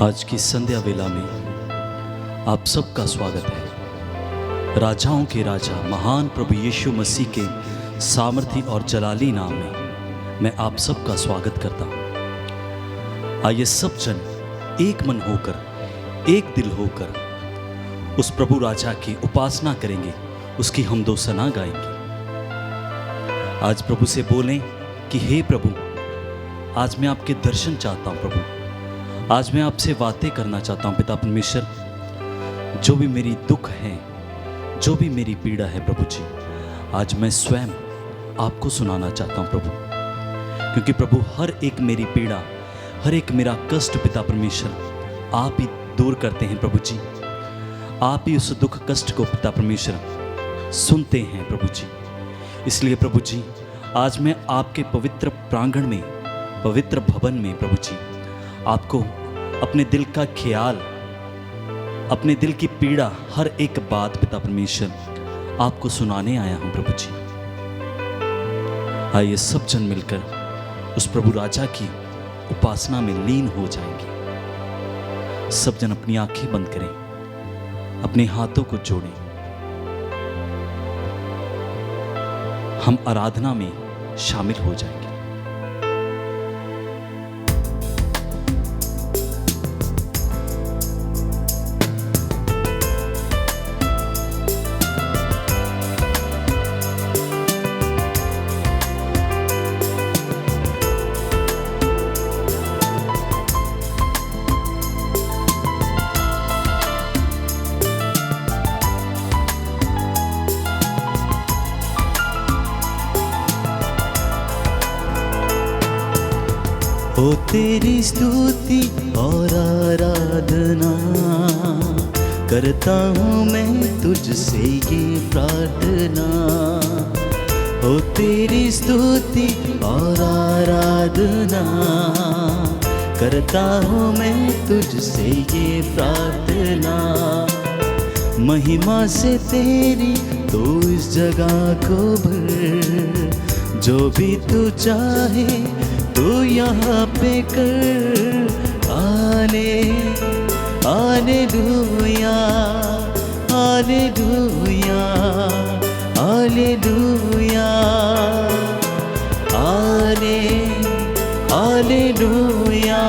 आज की संध्या वेला में आप सबका स्वागत है। राजाओं के राजा महान प्रभु यीशु मसीह के सामर्थी और जलाली नाम में मैं आप सबका स्वागत करता हूँ। आइए सब जन एक मन होकर, एक दिल होकर उस प्रभु राजा की उपासना करेंगे, उसकी हमदो सना गाएंगे। आज प्रभु से बोलें कि हे प्रभु, आज मैं आपके दर्शन चाहता हूँ। प्रभु, आज मैं आपसे बातें करना चाहता हूँ। पिता परमेश्वर, जो भी मेरी दुख है, जो भी मेरी पीड़ा है प्रभु जी, आज मैं स्वयं आपको सुनाना चाहता हूँ प्रभु। क्योंकि प्रभु हर एक मेरी पीड़ा, हर एक मेरा कष्ट पिता परमेश्वर आप ही दूर करते हैं प्रभु जी। आप ही उस दुख कष्ट को पिता परमेश्वर सुनते हैं प्रभु जी। इसलिए प्रभु जी, आज मैं आपके पवित्र प्रांगण में, पवित्र भवन में प्रभु जी, आपको अपने दिल का ख्याल, अपने दिल की पीड़ा, हर एक बात पिता परमेश्वर आपको सुनाने आया हूं प्रभु जी। आइए सब जन मिलकर उस प्रभु राजा की उपासना में लीन हो जाएंगे। सब जन अपनी आंखें बंद करें, अपने हाथों को जोड़ें। हम आराधना में शामिल हो जाएंगे। ओ तेरी स्तुति और आराधना करता हूँ मैं तुझसे ये प्रार्थना। ओ तेरी स्तुति और आराधना करता हूँ मैं तुझसे ये प्रार्थना। महिमा से तेरी तो इस जगह को भर, जो भी तू चाहे तू यहाँ पे कर। Hallelujah, hallelujah, hallelujah, hallelujah,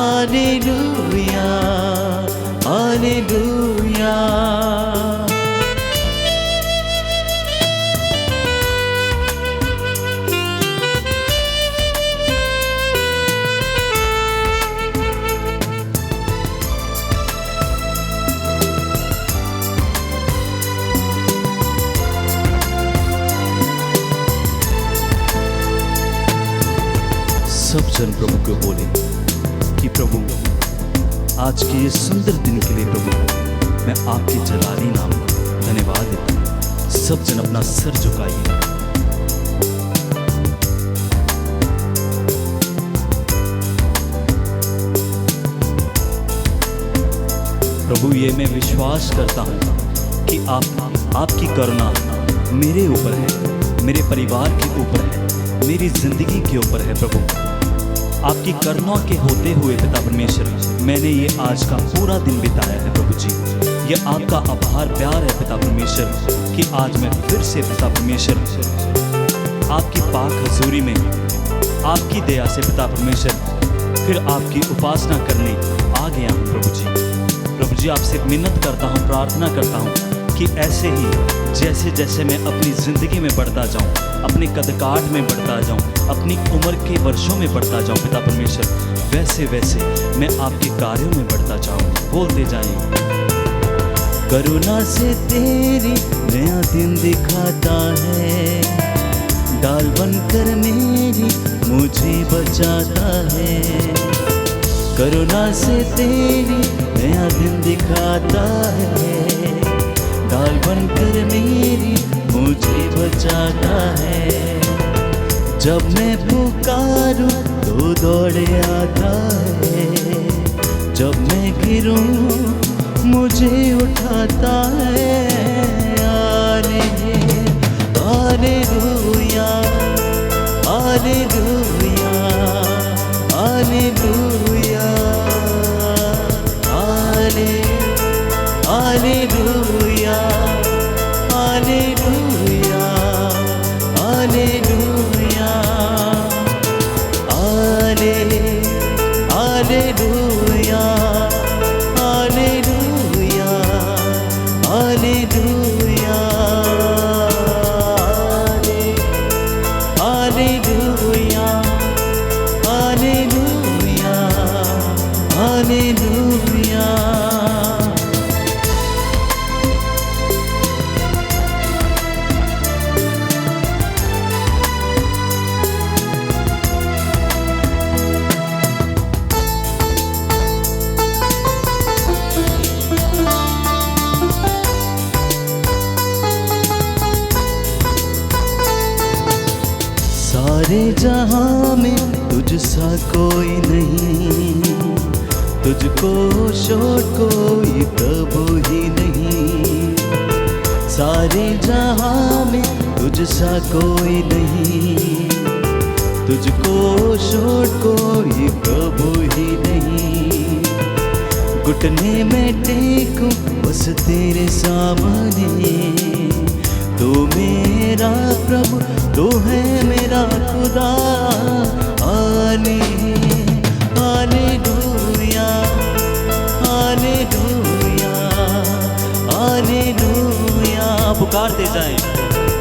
hallelujah, hallelujah. सब जन प्रभु को बोले कि प्रभु, आज के ये सुंदर दिन के लिए प्रभु मैं आपके जलाली नाम का धन्यवाद देता हूँ। सब जन अपना सर झुकाइए। प्रभु, ये मैं विश्वास करता हूँ कि आपकी करुणा मेरे ऊपर है, मेरे परिवार के ऊपर है, मेरी जिंदगी के ऊपर है। प्रभु, आपकी करुणा के होते हुए पिता परमेश्वर मैंने ये आज का पूरा दिन बिताया है प्रभु जी। ये आपका आभार प्यार है पिता परमेश्वर कि आज मैं फिर से पिता परमेश्वर आपकी पाक हजूरी में, आपकी दया से पिता परमेश्वर फिर आपकी उपासना करने आ गया हूँ प्रभु जी। प्रभु जी, आपसे मिन्नत करता हूँ, प्रार्थना करता हूँ कि ऐसे ही जैसे जैसे मैं अपनी ज़िंदगी में बढ़ता जाऊँ, अपने कदकाठ में बढ़ता जाऊँ, अपनी उम्र के वर्षों में बढ़ता जाऊँ पिता परमेश्वर, वैसे वैसे मैं आपके कार्यों में बढ़ता जाऊँ। बोलते जाइए। करुणा से तेरी नया दिन दिखाता है, डाल बनकर मेरी मुझे बचाता है। करुणा से तेरी नया दिन दिखाता है, डाल बनकर मेरी मुझे बचाता है। जब मैं पुकारूं तो दौड़े आता है, जब मैं गिरूं मुझे उठाता है। Hallelujah, hallelujah, hallelujah. सारे जहां में तुझ सा कोई नहीं, तुझको छोड़ कोई प्रभु ही नहीं। सारे जहां में तुझ सा कोई नहीं, तुझको छोड़ कोई प्रभु ही नहीं। घुटने में टेकूं बस तेरे सामने, तू मेरा प्रभु, तू है मेरा खुदा। हालेलुया, हालेलुया, हालेलुया, पुकारते जाएं।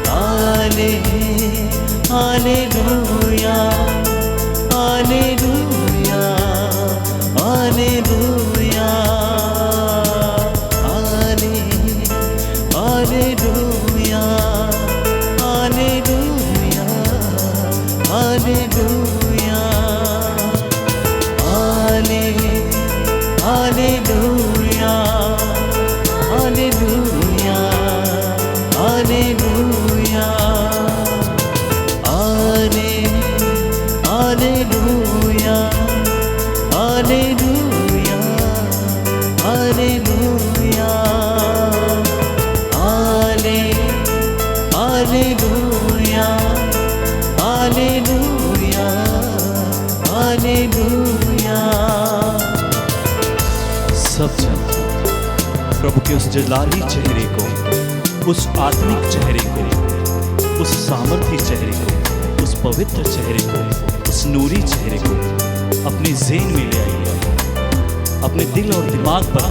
Hallelujah, hallelujah, hallelujah, hallelujah, hallelujah, hallelujah, hallelujah, hallelujah, hallelujah, hallelujah, hallelujah, hallelujah, hallelujah, hallelujah, hallelujah. सब जन प्रभु के उस जलाली चेहरे को, उस आत्मिक चेहरे को, उस सामर्थी चेहरे को, उस पवित्र चेहरे को, उस नूरी चेहरे को अपने ज़हन में ले आइए। अपने दिल और दिमाग पर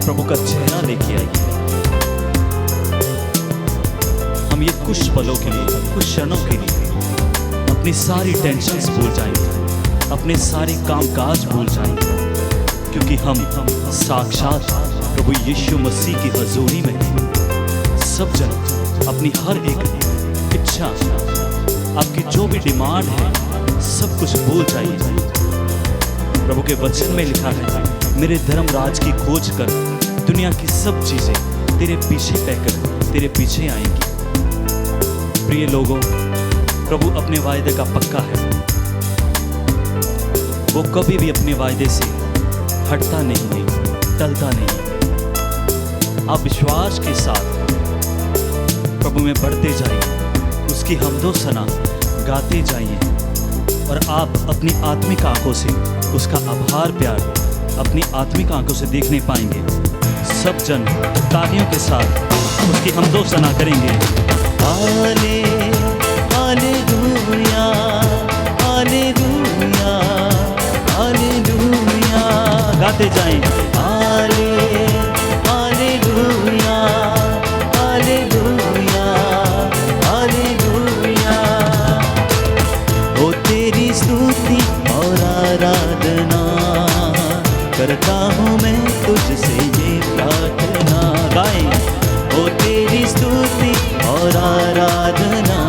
प्रभु का चेहरा लेके आइए। हम ये कुछ पलों के लिए, कुछ क्षणों के लिए अपनी सारी टेंशन्स भूल जाएंगे, अपने सारे कामकाज भूल जाएंगे, क्योंकि हम साक्षात प्रभु यीशु मसीह की हजूरी में सब जन अपनी हर एक इच्छा, आपकी जो भी डिमांड है, सब कुछ भूल जाइए। प्रभु के वचन में लिखा है, मेरे धर्म राज की खोज कर दुनिया की सब चीजें तेरे पीछे पैकर तेरे पीछे आएंगी। प्रिय लोगों, प्रभु अपने वायदे का पक्का है। वो कभी भी अपने वायदे से हटता नहीं है, टलता नहीं। आप विश्वास के साथ प्रभु में बढ़ते जाइए, उसकी हमदो सना गाते जाइए, और आप अपनी आत्मिक आंखों से उसका आभार प्यार अपनी आत्मिक आंखों से देखने पाएंगे। सब जन तालियों के साथ उसकी हमदो सना करेंगे। हालेलुया, हालेलुया, हालेलुया, गाते जाएं। Hallelujah, hallelujah, hallelujah. ओ तेरी स्तुति और आराधना करता हूँ मैं तुझसे ये प्रार्थना। गाएं। ओ तेरी स्तुति और आराधना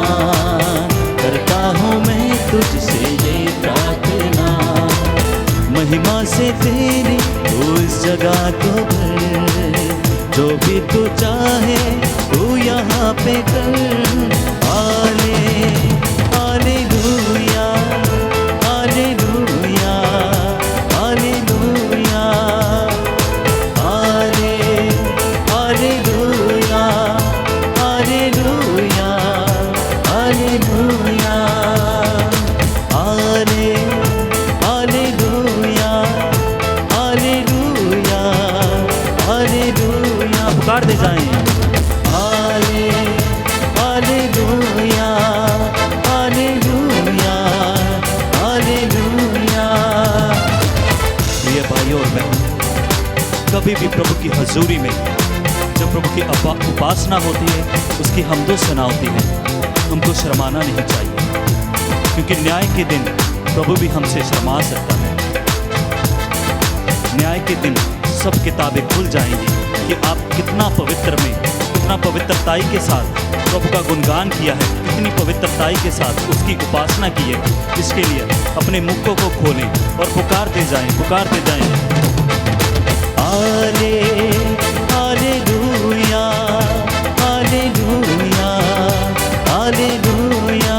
करता हूँ मैं तुझसे ये प्रार्थना। महिमा से तेरी तू इस जगह को भर, जो भी तू चाहे तू यहाँ पे कर। Hallelujah, hallelujah, hallelujah, hallelujah, hallelujah, hallelujah, hallelujah, hallelujah, hallelujah, पुकार दे जाएं। Hallelujah, hallelujah, hallelujah. प्रिय भाइयों और बहनों, कभी भी प्रभु की हजूरी में जब प्रभु की उपासना होती है, उसकी हमदो सना होती है, हमको शर्माना नहीं चाहिए, क्योंकि न्याय के दिन प्रभु भी हमसे शर्मा सकता है। न्याय के दिन सब किताबें खुल जाएंगी कि आप कितना पवित्र में, कितना पवित्रताई के साथ प्रभु का गुणगान किया है, कितनी पवित्रताई के साथ उसकी उपासना की है। इसके लिए अपने मुखों को खोलें और पुकारते जाएं, पुकारते जाएं। हालेलुया, हालेलुया, हालेलुया,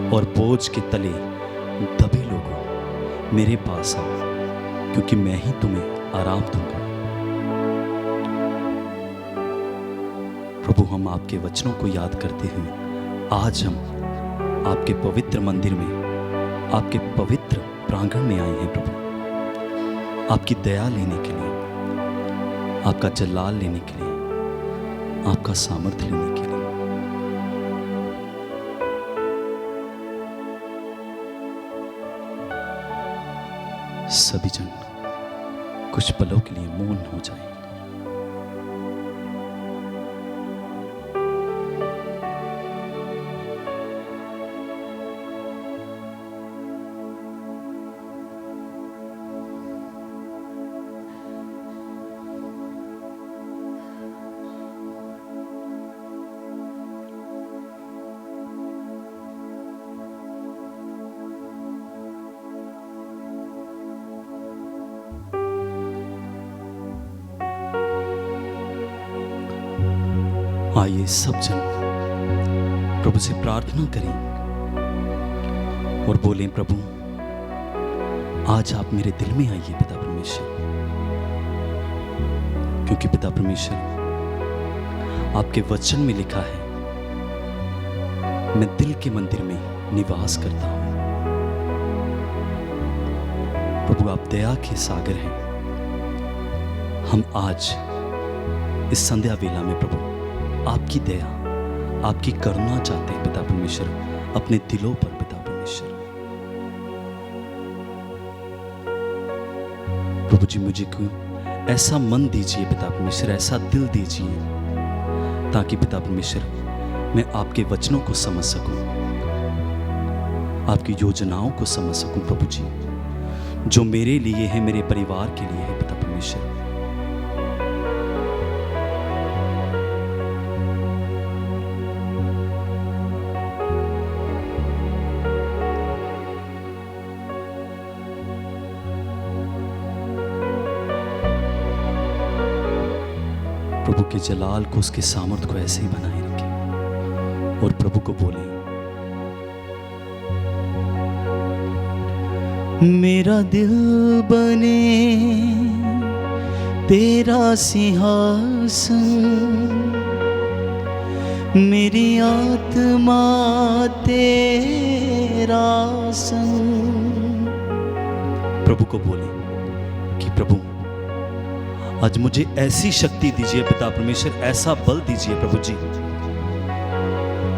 और बोझ के तले दबे लोगों, मेरे पास आओ, क्योंकि मैं ही तुम्हें आराम दूंगा। प्रभु, हम आपके वचनों को याद करते हुए आज हम आपके पवित्र मंदिर में, आपके पवित्र प्रांगण में आए हैं प्रभु, आपकी दया लेने के लिए, आपका जलाल लेने के लिए, आपका सामर्थ्य लेने के लिए। सभी जन कुछ पलों के लिए मौन हो जाए। आइए सब जन प्रभु से प्रार्थना करें और बोलें, प्रभु आज आप मेरे दिल में आइए पिता परमेश्वर, क्योंकि पिता परमेश्वर आपके वचन में लिखा है, मैं दिल के मंदिर में निवास करता हूं। प्रभु आप दया के सागर हैं। हम आज इस संध्या वेला में प्रभु आपकी दया, आपकी करुणा चाहते हैं पिता परमेश्वर अपने दिलों पर। पिता परमेश्वर प्रभु जी, मुझे को ऐसा मन दीजिए पिता परमेश्वर, ऐसा दिल दीजिए, ताकि पिता परमेश्वर मैं आपके वचनों को समझ सकूं, आपकी योजनाओं को समझ सकूं प्रभु जी, जो मेरे लिए है, मेरे परिवार के लिए है पिता परमेश्वर। प्रभु के जलाल को, उसके सामर्थ को ऐसे ही बनाए रखें और प्रभु को बोले, मेरा दिल बने तेरा सिंहासन, मेरी आत्मा तेरा संग। प्रभु को बोले कि प्रभु आज मुझे ऐसी शक्ति दीजिए पिता परमेश्वर, ऐसा बल दीजिए प्रभु जी,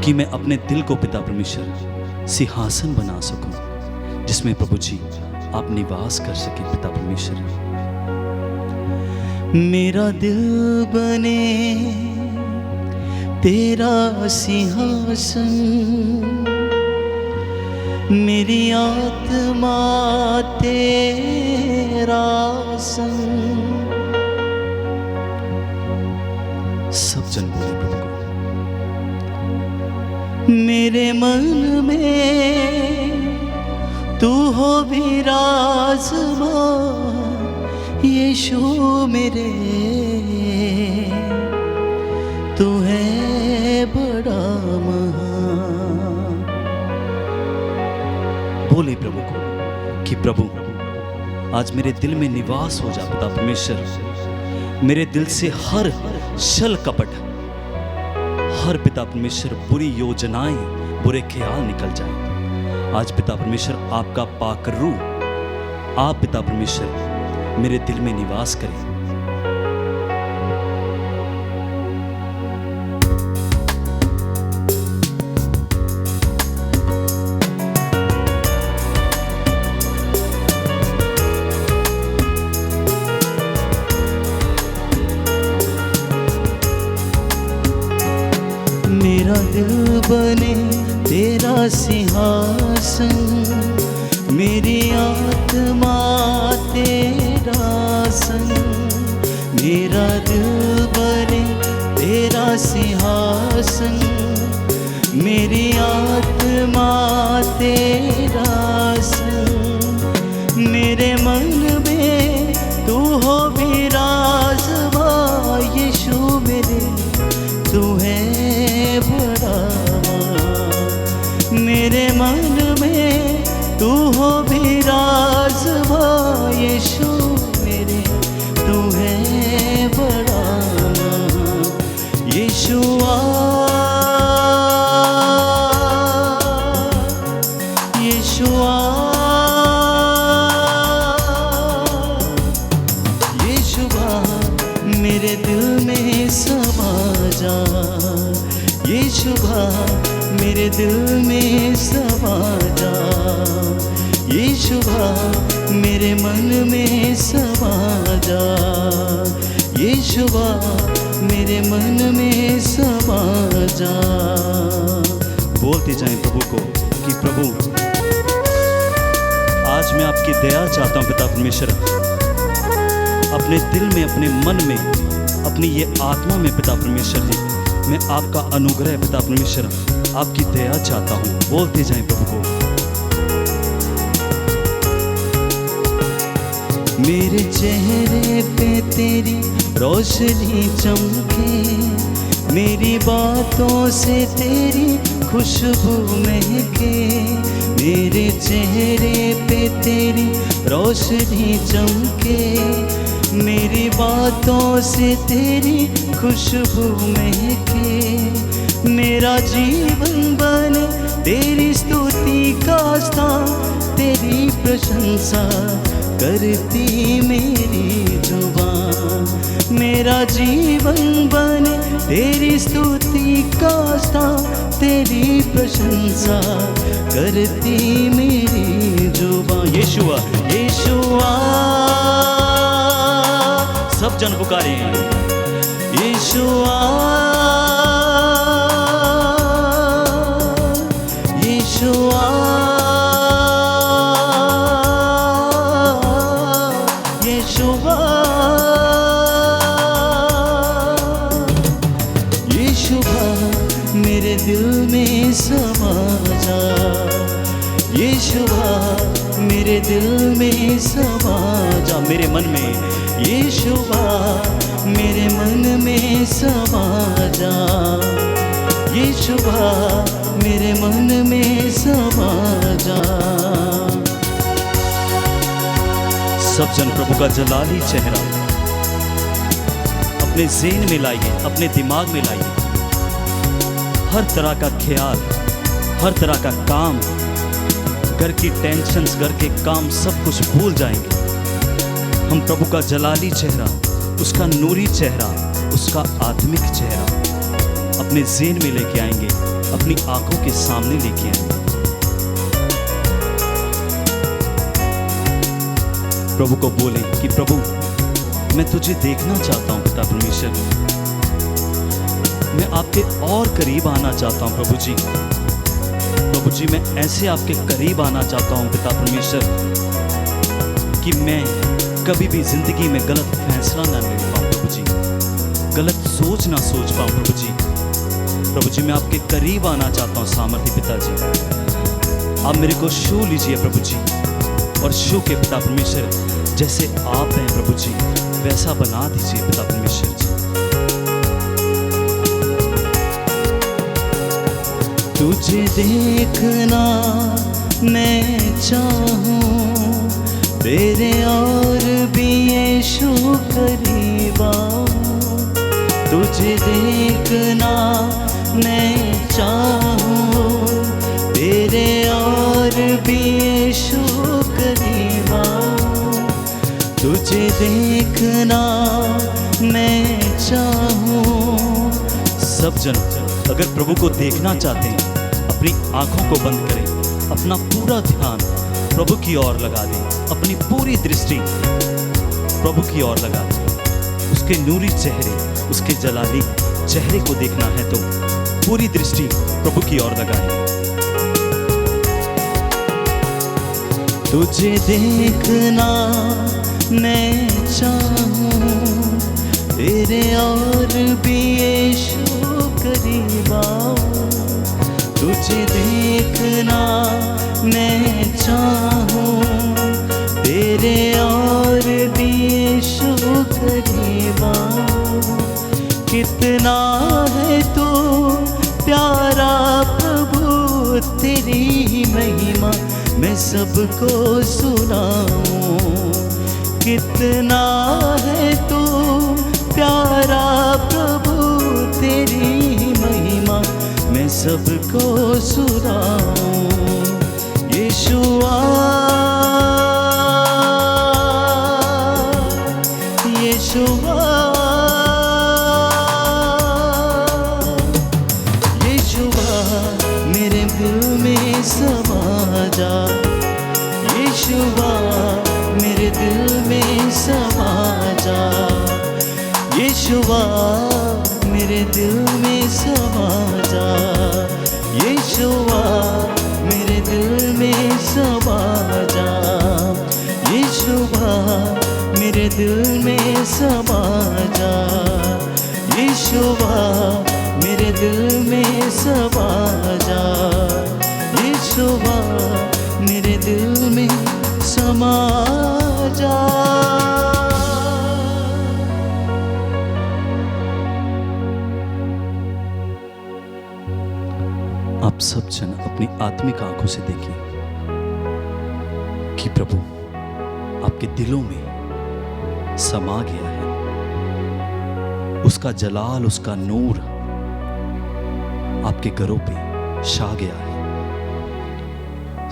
कि मैं अपने दिल को पिता परमेश्वर सिंहासन बना सकूं, जिसमें प्रभु जी आप निवास कर सकें पिता परमेश्वर। मेरा दिल बने तेरा सिंहासन, मेरी आत्मा तेरा संग। सब जन बोले प्रभु को, मेरे मन में तू हो विराजमान, यीशु मेरे तू है बड़ा महान। बोले प्रभु को कि प्रभु आज मेरे दिल में निवास हो जा पिता परमेश्वर, मेरे दिल से हर छल कपट, हर पिता परमेश्वर बुरी योजनाएं, बुरे ख्याल निकल जाए। आज पिता परमेश्वर आपका पाक रूह, आप पिता परमेश्वर मेरे दिल में निवास करें। मेरा दिल बने तेरा सिंहासन, मेरी आत्मा तेरा संग। मेरा दिल बने तेरा सिंहासन, मेरी आत्मा तेरा संग। मेरे मन में तू हो विराजमान, यीशु मेरे तू है बड़ा। मेरे मन तू हो भी राज़वा यीशु मेरे, तू है बड़ा यीशुआ, यीशुआ, यीशुआ मेरे दिल में समा जा, यीशुआ मेरे दिल में समा जा, यीशुआ मेरे मन में समा जा, यीशुआ मेरे मन में समा जा। बोलते जाएं प्रभु को कि प्रभु आज मैं आपकी दया चाहता हूं पिता परमेश्वर, अपने दिल में, अपने मन में, अपनी ये आत्मा में पिता परमेश्वर जी, मैं आपका अनुग्रह पिता परमेश्वर, आपकी दया चाहता हूं। बोलते जाएं प्रभु को। मेरे चेहरे पे तेरी रोशनी चमके, मेरी बातों से तेरी खुशबू महके, मेरे चेहरे पे तेरी रोशनी चमके, मेरी बातों से तेरी खुशबू महके, मेरा जीवन बने तेरी स्तुति का स्थान, तेरी प्रशंसा करती मेरी जुबान, मेरा जीवन बने तेरी स्तुति का स्थान, तेरी प्रशंसा करती मेरी जुबान। यीशुआ, यीशुआ, सब जन पुकारे यीशुआ, यीशुआ, यीशुआ, यीशुआ मेरे दिल में समा जा, यीशुआ मेरे दिल में समा जा, मेरे मन में यीशुआ मेरे मन में समा जा, यीशुआ मेरे मन में समा जा। सब जन प्रभु का जलाली चेहरा अपने ज़हन में लाइए, अपने दिमाग में लाइए। हर तरह का ख्याल, हर तरह का काम, घर की टेंशन्स, घर के काम, सब कुछ भूल जाएंगे। हम प्रभु का जलाली चेहरा, उसका नूरी चेहरा, उसका आत्मिक चेहरा अपने ज़हन में लेके आएंगे, अपनी आंखों के सामने लेके आएंगे। प्रभु को बोले कि प्रभु मैं तुझे देखना चाहता हूँ पिता परमेश्वर, मैं आपके और करीब आना चाहता हूँ प्रभु जी। प्रभु जी मैं ऐसे आपके करीब आना चाहता हूँ पिता परमेश्वर कि मैं कभी भी जिंदगी में गलत फैसला ना ले पाऊँ प्रभु जी, गलत सोच ना सोच पाऊँ प्रभु जी। प्रभु जी मैं आपके करीब आना चाहता हूँ सामर्थ्य पिताजी। आप मेरे को छू लीजिए प्रभु जी, और छू के पिता परमेश्वर जैसे आप हैं प्रभु जी वैसा बना दीजिए पिता परमेश्वर जी। तुझे देखना मैं चाहूँ, तेरे और भी यीशु करीब आऊं। तुझे देखना मैं चाहूँ, तेरे और भी यीशु करीब आऊं। तुझे देखना मैं चाहूँ। सब जन अगर प्रभु को देखना चाहते हैं, अपनी आंखों को बंद करें, अपना पूरा ध्यान प्रभु की ओर लगा दें, अपनी पूरी दृष्टि प्रभु की ओर लगा दें। उसके नूरी चेहरे, उसके जलाली चेहरे को देखना है तो पूरी दृष्टि प्रभु की ओर लगाएं। तुझे देखना मैं चाहूँ, तेरे और भी यीशु करीब आऊं। तुझे देखना मैं चाहूँ, तेरे और भी यीशु करीब आऊं। कितना है तू प्यारा प्रभु, तेरी महिमा मैं सबको सुनाऊं, कितना है तू प्यारा प्रभु, तेरी महिमा मैं सबको सुनाऊं। यीशुआ यीशुआ यीशुआ मेरे दिल में समा जा, यीशुआ मेरे दिल में समा जा, यीशुआ मेरे दिल में समा जा, यीशुआ मेरे दिल में समा जा, यीशुआ मेरे दिल में समा जा, यीशुआ मेरे दिल में समा जा, यीशुआ मेरे दिल में समा जा। आप सब जन अपनी आत्मिक आंखों से देखिए कि प्रभु आपके दिलों में समा गया है, उसका जलाल, उसका नूर आपके घरों पे छा गया है।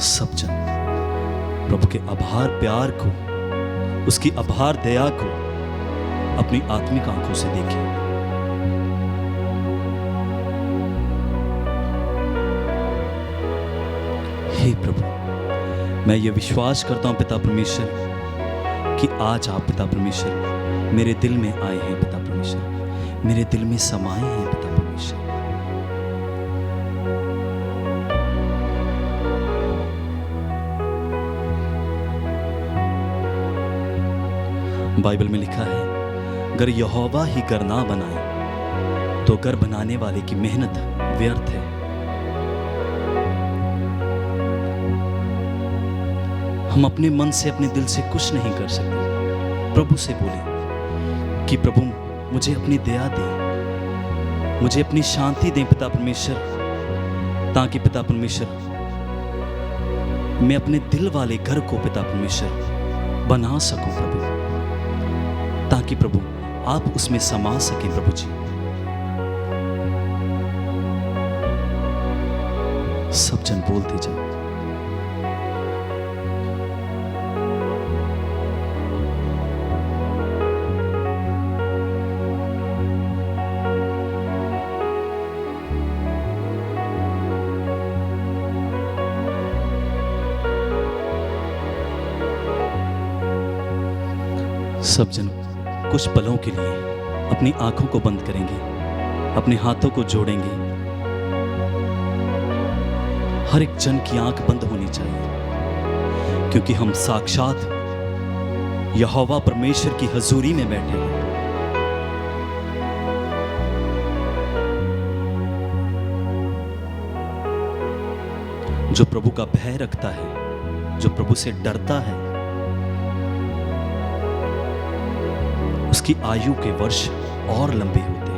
सब जन प्रभु के आभार प्यार को, उसकी आभार दया को अपनी आत्मिक आंखों से देखिए। हे प्रभु, मैं ये विश्वास करता हूं पिता परमेश्वर कि आज आप पिता परमेश्वर मेरे दिल में आए हैं, पिता परमेश्वर मेरे दिल में समाए हैं पिता परमेश्वर। बाइबल में लिखा है, अगर यहोवा ही घर ना बनाए तो घर बनाने वाले की मेहनत व्यर्थ है। हम अपने मन से, अपने दिल से कुछ नहीं कर सकते। प्रभु से बोले कि प्रभु मुझे अपनी दया दे, मुझे अपनी शांति दे पिता परमेश्वर, ताकि पिता परमेश्वर मैं अपने दिल वाले घर को पिता परमेश्वर बना सकूं प्रभु, ताकि प्रभु आप उसमें समा सकें प्रभु जी। सब जन बोलते जाओ। सब जन कुछ पलों के लिए अपनी आंखों को बंद करेंगे, अपने हाथों को जोड़ेंगे। हर एक जन की आंख बंद होनी चाहिए, क्योंकि हम साक्षात यहोवा परमेश्वर की हजूरी में बैठे हैं। जो प्रभु का भय रखता है, जो प्रभु से डरता है, उसकी आयु के वर्ष और लंबे होते हैं।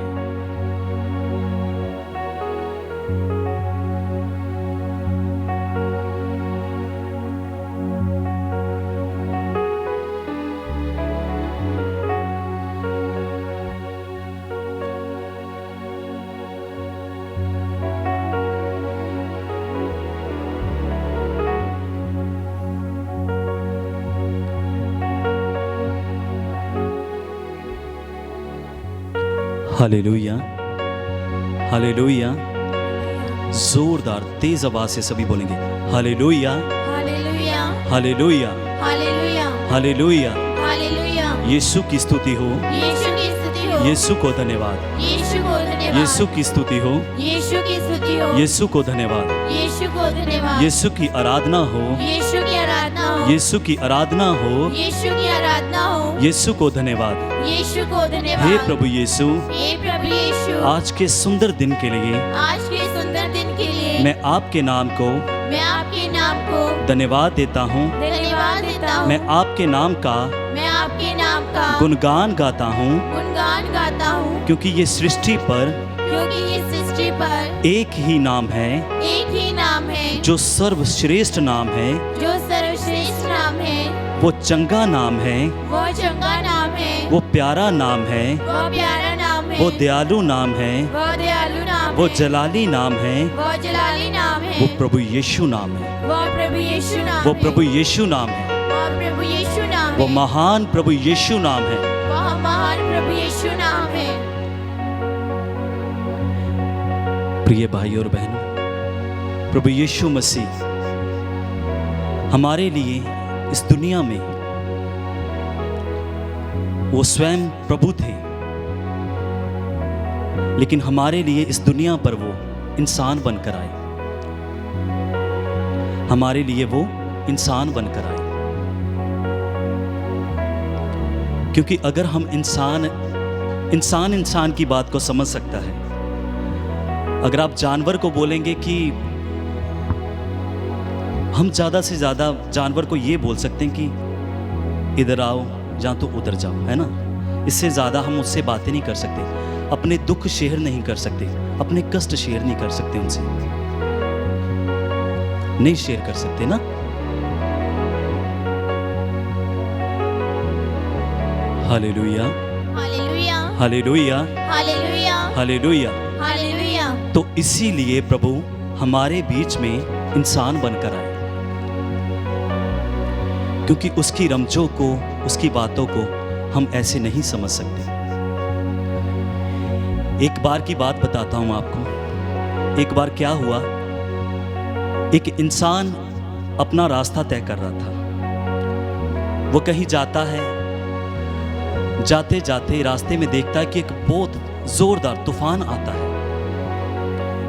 Hallelujah, hallelujah. जोरदार तेज आवाज से सभी बोलेंगे hallelujah, hallelujah, hallelujah, hallelujah, hallelujah. Hallelujah. Yeshu की स्तुति हो, यीशु की स्तुति हो, यीशु को धन्यवाद, यीशु को धन्यवाद, यीशु की स्तुति हो, यीशु की स्तुति हो, यीशु को धन्यवाद, यीशु को धन्यवाद, यीशु की आराधना हो, यीशु की आराधना हो, यीशु की आराधना हो, यीशु की आराधना हो, यीशु को धन्यवाद। यीशु को धन्यवाद। हे प्रभु यीशु, हे प्रभु यीशु, आज के सुंदर दिन के लिए आज के सुंदर दिन के लिए मैं आपके नाम को मैं आपके नाम को धन्यवाद देता हूँ। धन्यवाद देता हूँ। मैं आपके नाम का मैं आपके नाम का गुणगान गाता हूँ, गुणगान गाता हूँ, क्योंकि ये सृष्टि पर क्योंकि इस सृष्टि पर एक ही नाम है, एक ही नाम है जो सर्वश्रेष्ठ नाम है, जो सर्वश्रेष्ठ नाम है, वो चंगा नाम है, वो चंगा नाम है, वो प्यारा नाम है, वो प्यारा नाम है, वो दयालु नाम है, वो दयालु नाम वो है, जलाली नाम है, वो जलाली नाम है, वो प्रभु यीशु नाम है, वो प्रभु यीशु नाम वो है, प्रभु यीशु नाम है, वो प्रभु यीशु नाम वो है, महान प्रभु यीशु नाम है। वो महान प्रभु यीशु नाम है। प्रिय भाई और बहनों, प्रभु यीशु मसीह हमारे लिए इस दुनिया में वो स्वयं प्रभु थे, लेकिन हमारे लिए इस दुनिया पर वो इंसान बनकर आए। हमारे लिए वो इंसान बनकर आए, क्योंकि अगर हम इंसान की बात को समझ सकता है। अगर आप जानवर को बोलेंगे कि हम ज़्यादा से ज़्यादा जानवर को ये बोल सकते हैं कि इधर आओ या तो उधर जाओ, है ना। इससे ज़्यादा हम उससे बातें नहीं कर सकते, अपने दुख शेयर नहीं कर सकते, अपने कष्ट शेयर नहीं कर सकते, उनसे नहीं शेयर कर सकते ना। Hallelujah, hallelujah, hallelujah, hallelujah, hallelujah. Hallelujah. तो इसीलिए प्रभु हमारे बीच में इंसान बनकर आए, क्योंकि उसकी रमजों को, उसकी बातों को हम ऐसे नहीं समझ सकते। एक बार की बात बताता हूं आपको। एक बार क्या हुआ, एक इंसान अपना रास्ता तय कर रहा था। वो कहीं जाता है, जाते जाते रास्ते में देखता है कि एक बहुत जोरदार तूफान आता है।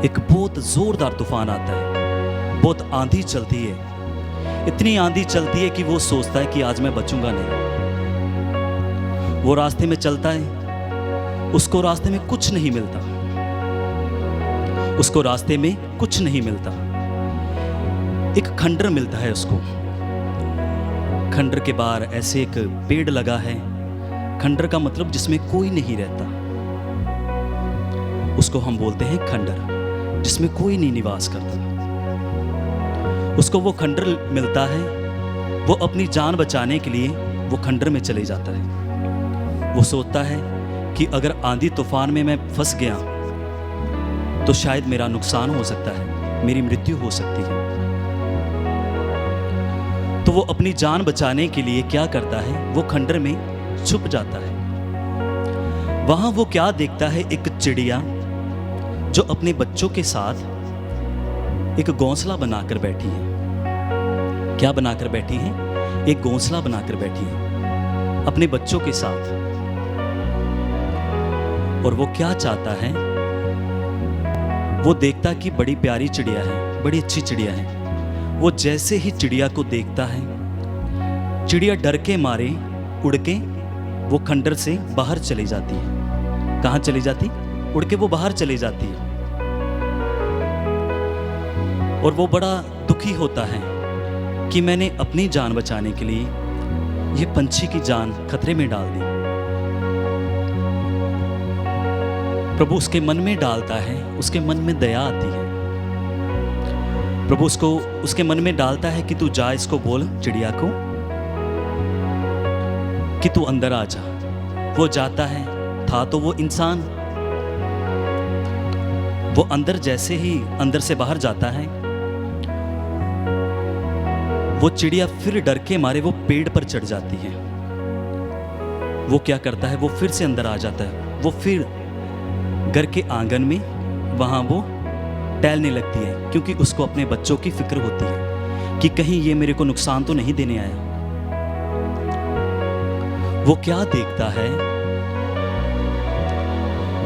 एक बहुत जोरदार तूफान आता है, बहुत आंधी चलती है। इतनी आंधी चलती है कि वो सोचता है कि आज मैं बचूंगा नहीं। वो रास्ते में चलता है, उसको रास्ते में कुछ नहीं मिलता, उसको रास्ते में कुछ नहीं मिलता। एक खंडर मिलता है उसको। खंडर के बाहर ऐसे एक पेड़ लगा है। खंडर का मतलब जिसमें कोई नहीं रहता, उसको हम बोलते हैं खंडर, जिसमें कोई नहीं निवास करता। उसको वो खंडर मिलता है। वो अपनी जान बचाने के लिए वो खंडर में चले जाता है। वो सोचता है कि अगर आंधी तूफान में मैं फंस गया तो शायद मेरा नुकसान हो सकता है, मेरी मृत्यु हो सकती है। तो वो अपनी जान बचाने के लिए क्या करता है, वो खंडर में छुप जाता है। वहां वो क्या देखता है, एक चिड़िया जो अपने बच्चों के साथ एक घोंसला बनाकर बैठी है। क्या बनाकर बैठी है? एक घोंसला बनाकर बैठी है अपने बच्चों के साथ। और वो क्या चाहता है, वो देखता कि बड़ी प्यारी चिड़िया है, बड़ी अच्छी चिड़िया है। वो जैसे ही चिड़िया को देखता है, चिड़िया डर के मारे उड़ के वो खंडर से बाहर चली जाती है। कहाँ चली जाती? उड़ के वो बाहर चली जाती है। और वो बड़ा दुखी होता है कि मैंने अपनी जान बचाने के लिए ये पंछी की जान खतरे में डाल दी। प्रभु उसके मन में डालता है, उसके मन में दया आती है। प्रभु उसके मन में डालता है कि तू जा, इसको बोल चिड़िया को कि तू अंदर आ जा। वो जाता है, था तो वो इंसान। वो अंदर जैसे ही अंदर से बाहर जाता है, वो चिड़िया फिर डर के मारे वो पेड़ पर चढ़ जाती है। वो क्या करता है, वो फिर से अंदर आ जाता है। वो फिर घर के आंगन में वहां वो टहलने लगती है, क्योंकि उसको अपने बच्चों की फिक्र होती है कि कहीं ये मेरे को नुकसान तो नहीं देने आया। वो क्या देखता है,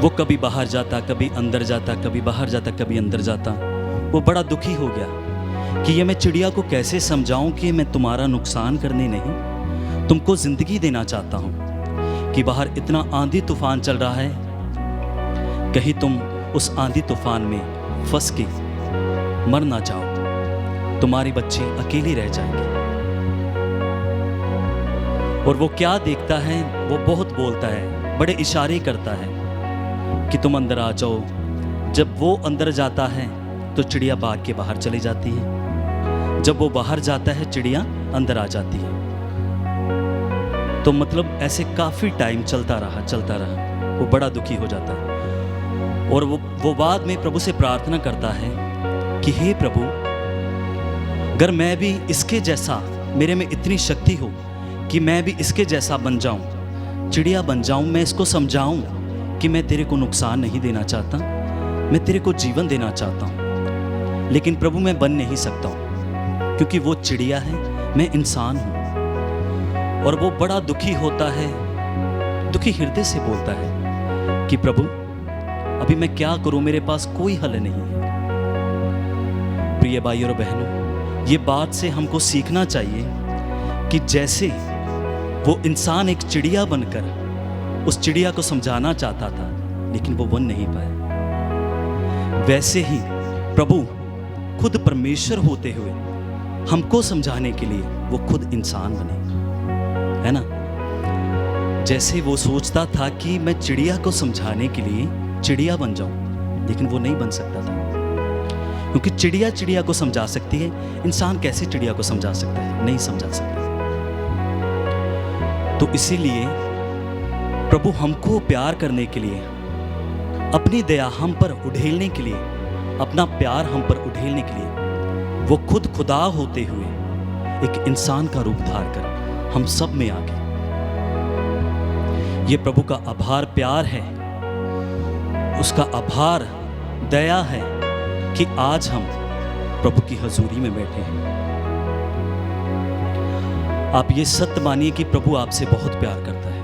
वो कभी बाहर जाता, कभी अंदर जाता, कभी बाहर जाता, कभी अंदर जाता। वो बड़ा दुखी हो गया कि ये मैं चिड़िया को कैसे समझाऊं कि मैं तुम्हारा नुकसान करने नहीं, तुमको जिंदगी देना चाहता हूं, कि बाहर इतना आंधी तूफान चल रहा है, कहीं तुम उस आंधी तूफान में फंस के मर ना जाओ, तुम्हारे बच्चे अकेले रह जाएंगे। और वो क्या देखता है, वो बहुत बोलता है, बड़े इशारे करता है कि तुम अंदर आ जाओ। जब वो अंदर जाता है तो चिड़िया भाग के बाहर चली जाती है। जब वो बाहर जाता है चिड़िया अंदर आ जाती है। तो मतलब ऐसे काफ़ी टाइम चलता रहा। वो बड़ा दुखी हो जाता है और वो बाद में प्रभु से प्रार्थना करता है कि हे प्रभु, अगर मैं भी इसके जैसा, मेरे में इतनी शक्ति हो कि मैं भी इसके जैसा बन जाऊं, चिड़िया बन जाऊं, मैं इसको समझाऊं कि मैं तेरे को नुकसान नहीं देना चाहता, मैं तेरे को जीवन देना चाहता हूं, लेकिन प्रभु मैं बन नहीं सकता हूं क्योंकि वो चिड़िया है, मैं इंसान हूं। और वो बड़ा दुखी होता है, दुखी हृदय से बोलता है कि प्रभु अभी मैं क्या करूं, मेरे पास कोई हल नहीं है। प्रिय भाई और बहनों, ये बात से हमको सीखना चाहिए कि जैसे वो इंसान एक चिड़िया बनकर उस चिड़िया को समझाना चाहता था लेकिन वो बन नहीं पाया, वैसे ही प्रभु खुद परमेश्वर होते हुए हमको समझाने के लिए वो खुद इंसान बने, है ना। जैसे वो सोचता था कि मैं चिड़िया को समझाने के लिए चिड़िया बन जाऊं, लेकिन वो नहीं बन सकता था क्योंकि चिड़िया चिड़िया को समझा सकती है, इंसान कैसे चिड़िया को समझा सकता है, नहीं समझा सकता। तो इसीलिए प्रभु हमको प्यार करने के लिए, अपनी दया हम पर उड़ेलने के लिए, अपना प्यार हम पर उड़ेलने के लिए वो खुद खुदा होते हुए एक इंसान का रूप धार कर हम सब में आ गए। ये प्रभु का आभार प्यार है, उसका आभार दया है कि आज हम प्रभु की हजूरी में बैठे हैं। आप ये सत्य मानिए कि प्रभु आपसे बहुत प्यार करता है।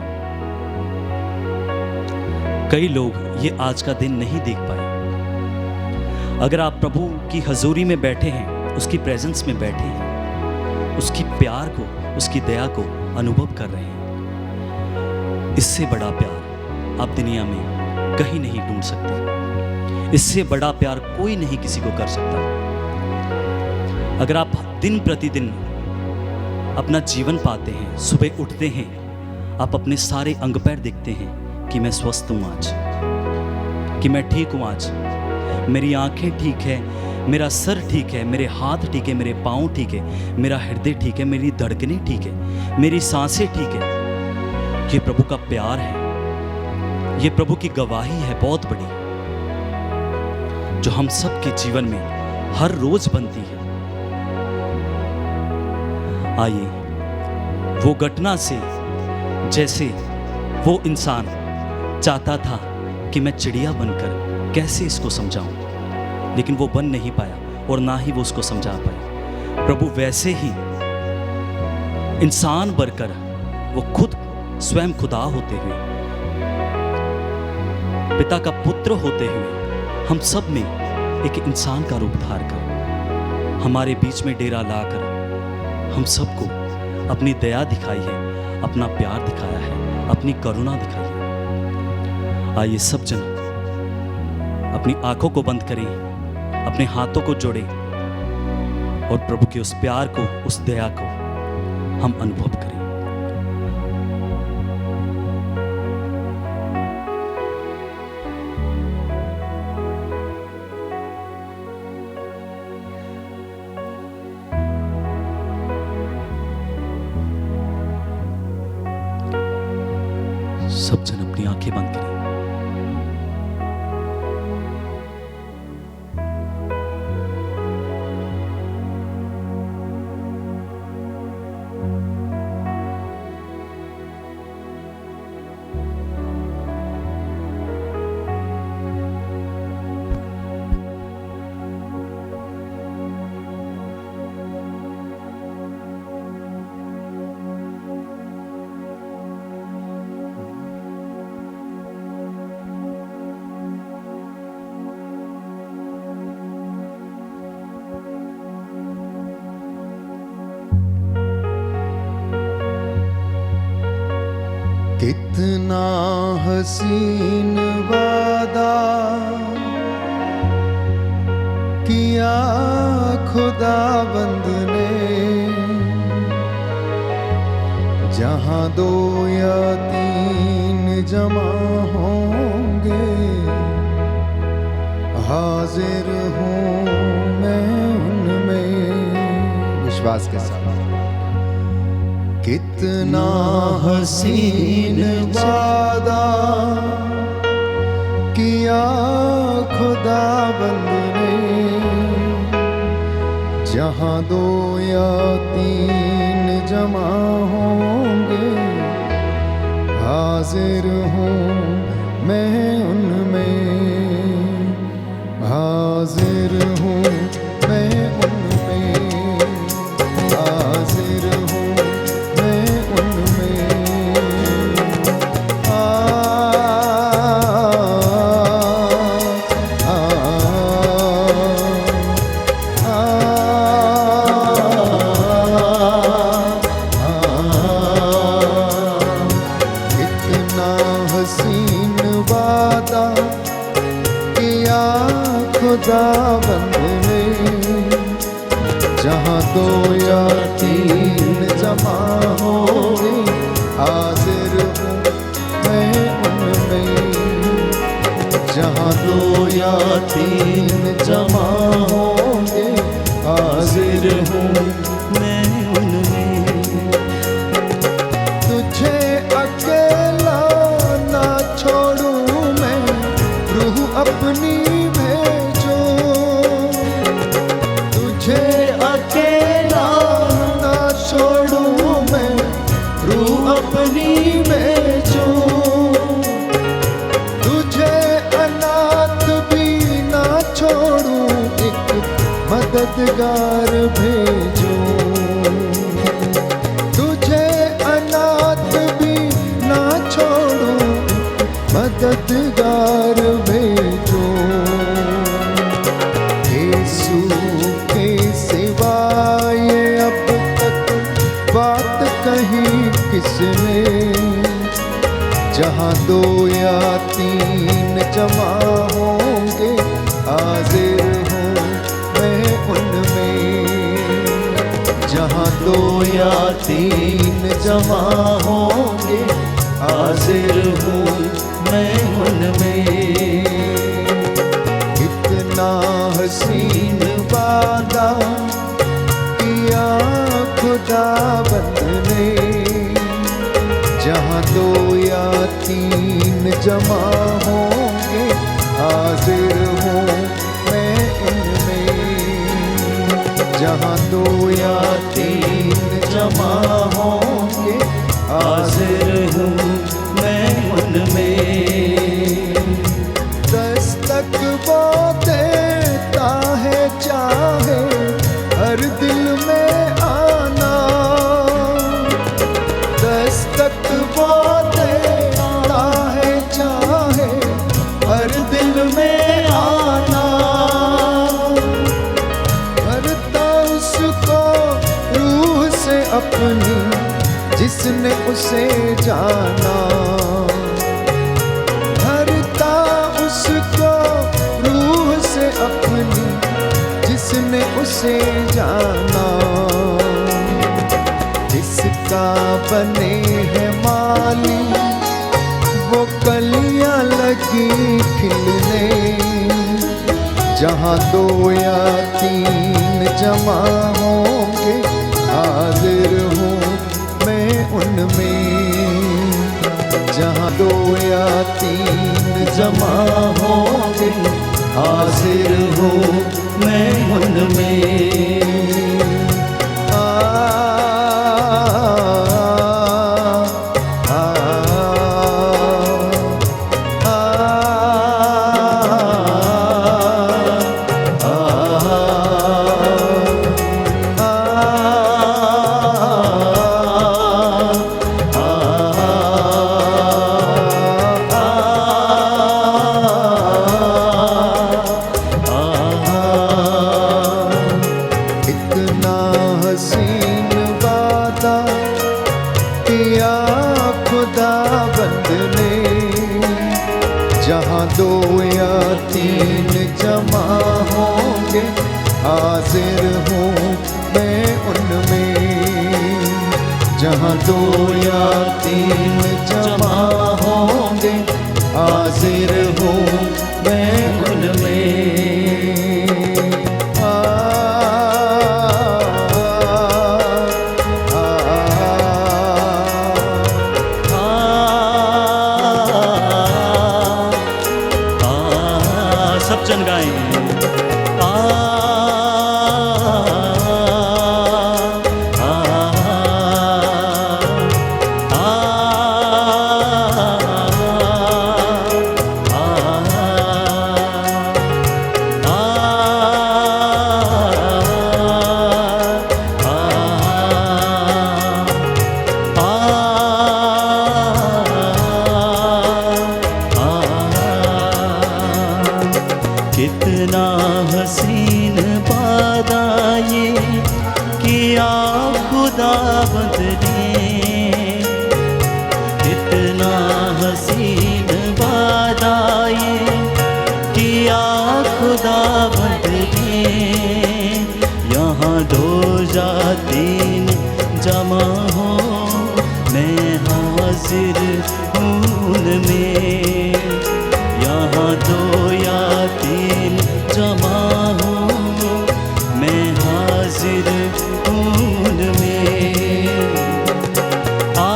कई लोग ये आज का दिन नहीं देख पाए। अगर आप प्रभु की हजूरी में बैठे हैं, उसकी प्रेजेंस में बैठे हैं, उसकी प्यार को, उसकी दया को अनुभव कर रहे हैं, इससे बड़ा प्यार आप दुनिया में कहीं नहीं ढूंढ सकते। इससे बड़ा प्यार कोई नहीं किसी को कर सकता। अगर आप दिन प्रतिदिन अपना जीवन पाते हैं, सुबह उठते हैं, आप अपने सारे अंग पैर देखते हैं कि मैं स्वस्थ हूँ आज, कि मैं ठीक हूँ आज, मेरी आंखें ठीक है, मेरा सर ठीक है, मेरे हाथ ठीक है, मेरे पाँव ठीक है, मेरा हृदय ठीक है, मेरी धड़कनें ठीक है, मेरी सांसें ठीक है। ये प्रभु का प्यार है, ये प्रभु की गवाही है बहुत बड़ी, जो हम सब के जीवन में हर रोज बनती है। आइए वो घटना से, जैसे वो इंसान चाहता था कि मैं चिड़िया बनकर कैसे इसको समझाऊं, लेकिन वो बन नहीं पाया और ना ही वो उसको समझा पाया। प्रभु वैसे ही इंसान बनकर वो खुद स्वयं खुदा होते हुए, पिता का पुत्र होते हुए हम सब में एक इंसान का रूप धार कर हमारे बीच में डेरा लाकर हम सबको अपनी दया दिखाई है, अपना प्यार दिखाया है, अपनी करुणा दिखाई है। आइए सब जन अपनी आंखों को बंद करें, अपने हाथों को जोड़ें और प्रभु के उस प्यार को, उस दया को हम अनुभव करें। सब जन अपनी आंखें बंद करें। कितना हसीन वादा किया खुदाबंद ने, जहां दो या तीन जमा होंगे, हाजिर हूँ मैं उनमें। विश्वास के साथ। कितना हसीन वादा किया खुदाबंद ने, जहां दो या तीन जमा होंगे, हाजिर हूँ मैं उनमें, हाजिर हूँ मैं उनमें, हाजिर हूँ मैं उनमें। कितना हसीन वादा किया खुदाबंद ने, जहाँ दो या तीन जमा होंगे, हाजिर हूँ मैं उनमें, जहाँ दो या तीन जमा होंगे, हाजिर हूँ मैं उनमें। तुझे अकेला ना छोड़ूं मैं, रूह अपनी भेजो, तुझे अकेला ना छोड़ूं मैं, रूह अपनी भेजो, तुझे अनाथ भी ना छोड़ूं, एक मददगार भेजो, तुझे अनाथ भी ना छोड़ूं, मददगार भेजो। यीशु के सिवाय अब तक बात कही किसने, जहाँ दो या तीन जमा होंगे, हाजिर हूँ मैं उनमें, जहाँ दो या तीन जमा होंगे, हाजिर हूँ मैं उनमें। कितना हसीन वादा किया खुदाबंद ने, जहाँ दो या तीन जमा होंगे, हाजिर हूँ मैं उनमें, जहाँ दो या तीन जमा होंगे, हाजिर हूँ मैं उनमें। दस्तक वो देता है चाहे हर दिल में आना, दस्तक वो देता है चाहे हर दिल में आना, भरता उसको रूह से अपनी जिसने उसे जाना, भरता उसको रूह से अपनी जिसने उसे जाना, जिसका बने है माली वो कलियां लगी खिलने, जहाँ दो या तीन जमा होंगे, हाजिर हूँ मैं उनमें, जहाँ दो या तीन जमा होंगे, हाजिर हूँ मैं उनमें। खुदाबंद ने, जहाँ दो या तीन जमा होंगे, हाजिर हूँ मैं उनमें, जहाँ दो या तीन जमा होंगे, हाजिर हूँ मैं उनमें। खुदावंद ने इतना हसीन वादा ये किया खुदावंद ने। यहाँ दो या तीन जमा हो मैं हाजिर हूँ उनमें। यहाँ दो या तीन जमा हो मैं हाजिर हूँ उनमें। आ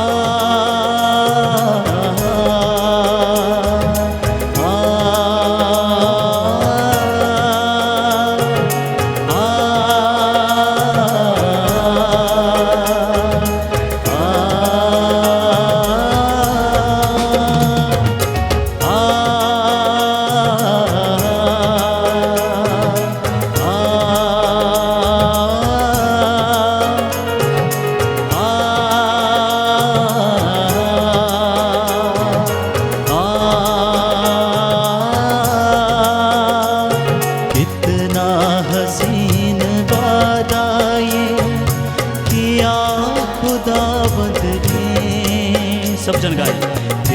सब जन गाए।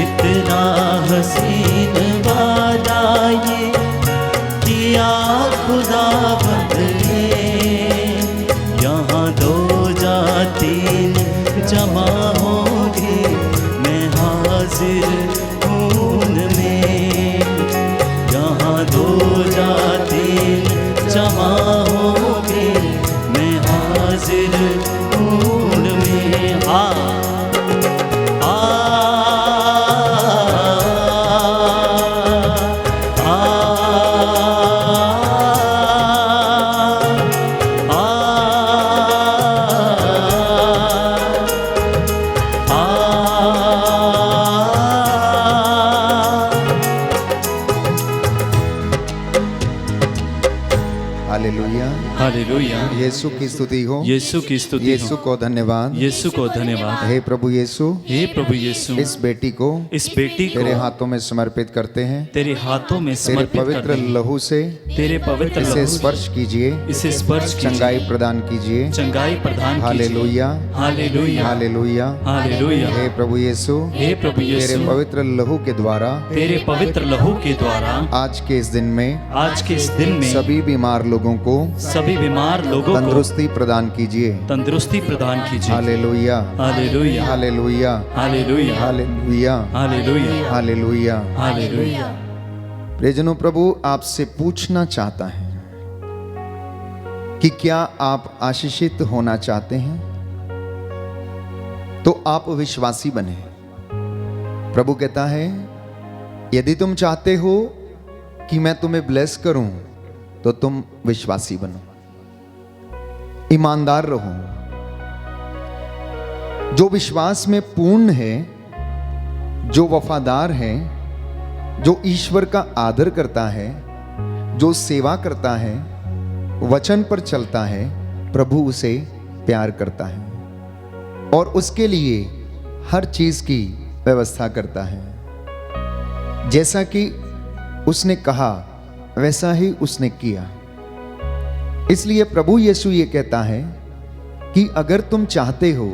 इतना हसीन वादा ये किया खुदावंद ने। यहाँ दो या तीन जमा होंगे मैं हाजिर हूँ उनमें। यहाँ दो या तीन जमा होंगे मैं हाजिर हूँ उनमें। हाँ हालेलुया, हालेलुया। यीशु की स्तुति हो, यीशु की स्तुति यीशु हो। को धन्यवाद, यीशु को धन्यवाद। हे प्रभु यीशु, हे प्रभु यीशु, इस बेटी को इस बेटी तेरे को हाथों में समर्पित करते हैं। तेरे हाथों में तेरे समर्पित पवित्र करते हैं। लहू से तेरे पवित्र इसे लहू स्पर्श कीजिए, इसे स्पर्श कीजिए, चंगाई प्रदान कीजिए। चंगाई प्रदान कीजिए। Hallelujah, hallelujah, hallelujah, hallelujah. हे प्रभु यीशु, हे प्रभु तेरे यीशु, पवित्र लहू के द्वारा तेरे पवित्र लहू के द्वारा आज के इस दिन में आज के इस दिन में सभी बीमार लोगों को सभी बीमार लोगों को तंदुरुस्ती प्रदान कीजिए। तंदुरुस्ती प्रदान कीजिए। Hallelujah, hallelujah, hallelujah, hallelujah, hallelujah, hallelujah, hallelujah. Hallelujah. प्रियजनों, प्रभु आपसे पूछना चाहता है कि क्या आप आशीषित होना चाहते हैं? तो आप विश्वासी बने। प्रभु कहता है, यदि तुम चाहते हो कि मैं तुम्हें ब्लेस करूं तो तुम विश्वासी बनो, ईमानदार रहो। जो विश्वास में पूर्ण है, जो वफादार है, जो ईश्वर का आदर करता है, जो सेवा करता है, वचन पर चलता है, प्रभु उसे प्यार करता है और उसके लिए हर चीज की व्यवस्था करता है। जैसा कि उसने कहा वैसा ही उसने किया। इसलिए प्रभु यीशु ये कहता है कि अगर तुम चाहते हो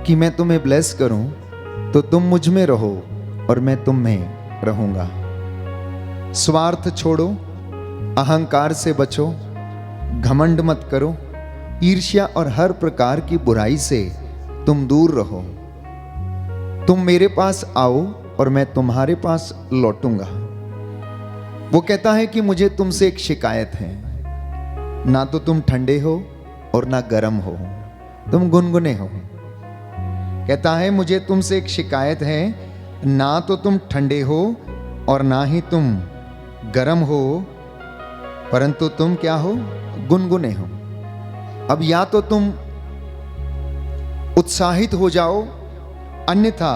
कि मैं तुम्हें ब्लेस करूं तो तुम मुझ में रहो और मैं तुम में रहूंगा। स्वार्थ छोड़ो, अहंकार से बचो, घमंड मत करो, ईर्ष्या और हर प्रकार की बुराई से तुम दूर रहो। तुम मेरे पास आओ और मैं तुम्हारे पास लौटूंगा। वो कहता है कि मुझे तुमसे एक शिकायत है, ना तो तुम ठंडे हो और ना गर्म हो, तुम गुनगुने हो। कहता है मुझे तुमसे एक शिकायत है, ना तो तुम ठंडे हो और ना ही तुम गर्म हो, परंतु तुम क्या हो? गुनगुने हो। अब या तो तुम उत्साहित हो जाओ, अन्यथा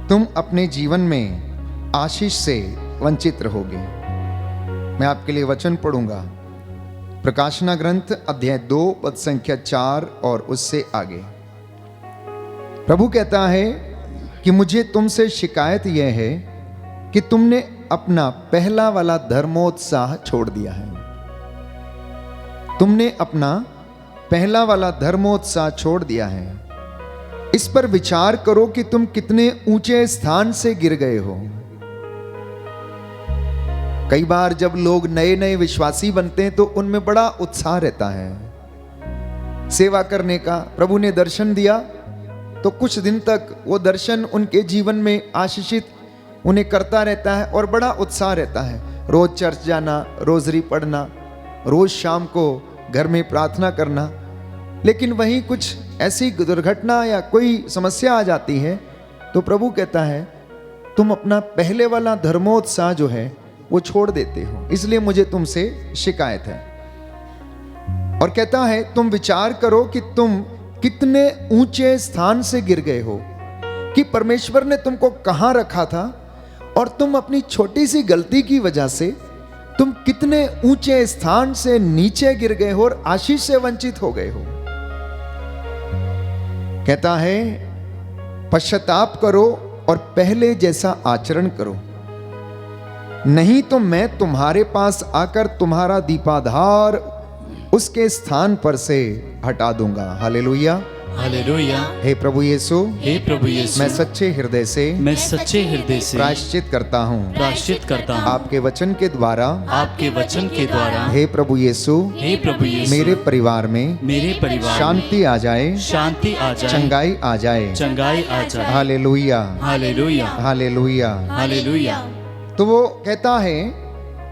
तुम अपने जीवन में आशीष से वंचित रहोगे। मैं आपके लिए वचन पढ़ूंगा, प्रकाशना ग्रंथ अध्याय 2 पद संख्या 4 और उससे आगे। प्रभु कहता है कि मुझे तुमसे शिकायत यह है कि तुमने अपना पहला वाला धर्मोत्साह छोड़ दिया है। तुमने अपना पहला वाला धर्मोत्साह छोड़ दिया है। इस पर विचार करो कि तुम कितने ऊंचे स्थान से गिर गए हो। कई बार जब लोग नए नए विश्वासी बनते हैं तो उनमें बड़ा उत्साह रहता है सेवा करने का। प्रभु ने दर्शन दिया तो कुछ दिन तक वो दर्शन उनके जीवन में आशीषित उन्हें करता रहता है और बड़ा उत्साह रहता है। रोज चर्च जाना, रोजरी पढ़ना, रोज शाम को घर में प्रार्थना करना। लेकिन वहीं कुछ ऐसी दुर्घटना या कोई समस्या आ जाती है तो प्रभु कहता है तुम अपना पहले वाला धर्मोत्साह जो है वो छोड़ देते हो, इसलिए मुझे तुमसे शिकायत है। और कहता है तुम विचार करो कि तुम कितने ऊंचे स्थान से गिर गए हो, कि परमेश्वर ने तुमको कहां रखा था और तुम अपनी छोटी सी गलती की वजह से तुम कितने ऊंचे स्थान से नीचे गिर गए हो और आशीष से वंचित हो गए हो। कहता है पश्चाताप करो और पहले जैसा आचरण करो, नहीं तो मैं तुम्हारे पास आकर तुम्हारा दीपाधार उसके स्थान पर से हटा दूंगा। Hallelujah, hallelujah. हे प्रभु यीशु, हे प्रभु यीशु, मैं सच्चे हृदय से मैं सच्चे हृदय से प्रायश्चित करता हूँ प्रायश्चित करता हूँ आपके वचन के द्वारा। आपके वचन के द्वारा हे प्रभु यीशु, हे प्रभु यीशु, मेरे परिवार में मेरे परिवार शांति आ जाए, शांति आ जाए, चंगाई आ जाए। चंगाई आ जाए। Hallelujah, hallelujah, hallelujah. हालेलुया। तो वो कहता है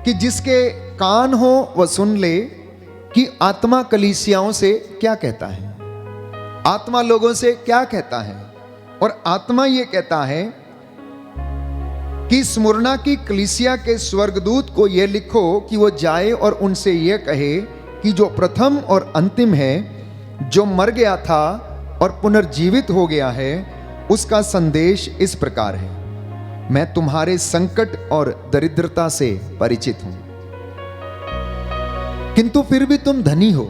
कि जिसके कान हो वह सुन ले कि आत्मा कलीसियाओं से क्या कहता है, आत्मा लोगों से क्या कहता है। और आत्मा ये कहता है कि स्मुरना की कलीसिया के स्वर्गदूत को यह लिखो कि वो जाए और उनसे यह कहे कि जो प्रथम और अंतिम है, जो मर गया था और पुनर्जीवित हो गया है, उसका संदेश इस प्रकार है, मैं तुम्हारे संकट और दरिद्रता से परिचित हूं, किंतु फिर भी तुम धनी हो।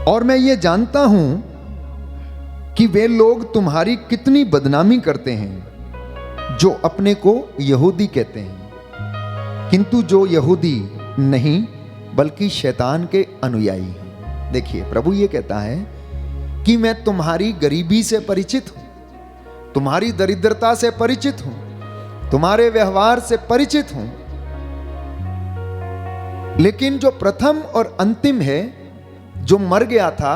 और मैं ये जानता हूं कि वे लोग तुम्हारी कितनी बदनामी करते हैं जो अपने को यहूदी कहते हैं, किंतु जो यहूदी नहीं बल्कि शैतान के अनुयायी हैं। देखिए प्रभु ये कहता है कि मैं तुम्हारी गरीबी से परिचित हूं, तुम्हारी दरिद्रता से परिचित हूं, तुम्हारे व्यवहार से परिचित हूं, लेकिन जो प्रथम और अंतिम है, जो मर गया था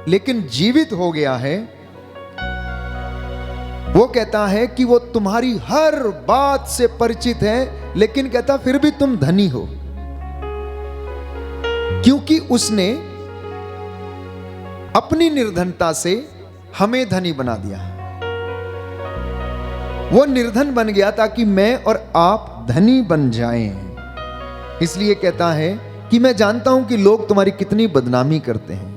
लेकिन जीवित हो गया है, वो कहता है कि वो तुम्हारी हर बात से परिचित है, लेकिन कहता फिर भी तुम धनी हो, क्योंकि उसने अपनी निर्धनता से हमें धनी बना दिया। वो निर्धन बन गया ताकि मैं और आप धनी बन जाएं। इसलिए कहता है कि मैं जानता हूं कि लोग तुम्हारी कितनी बदनामी करते हैं।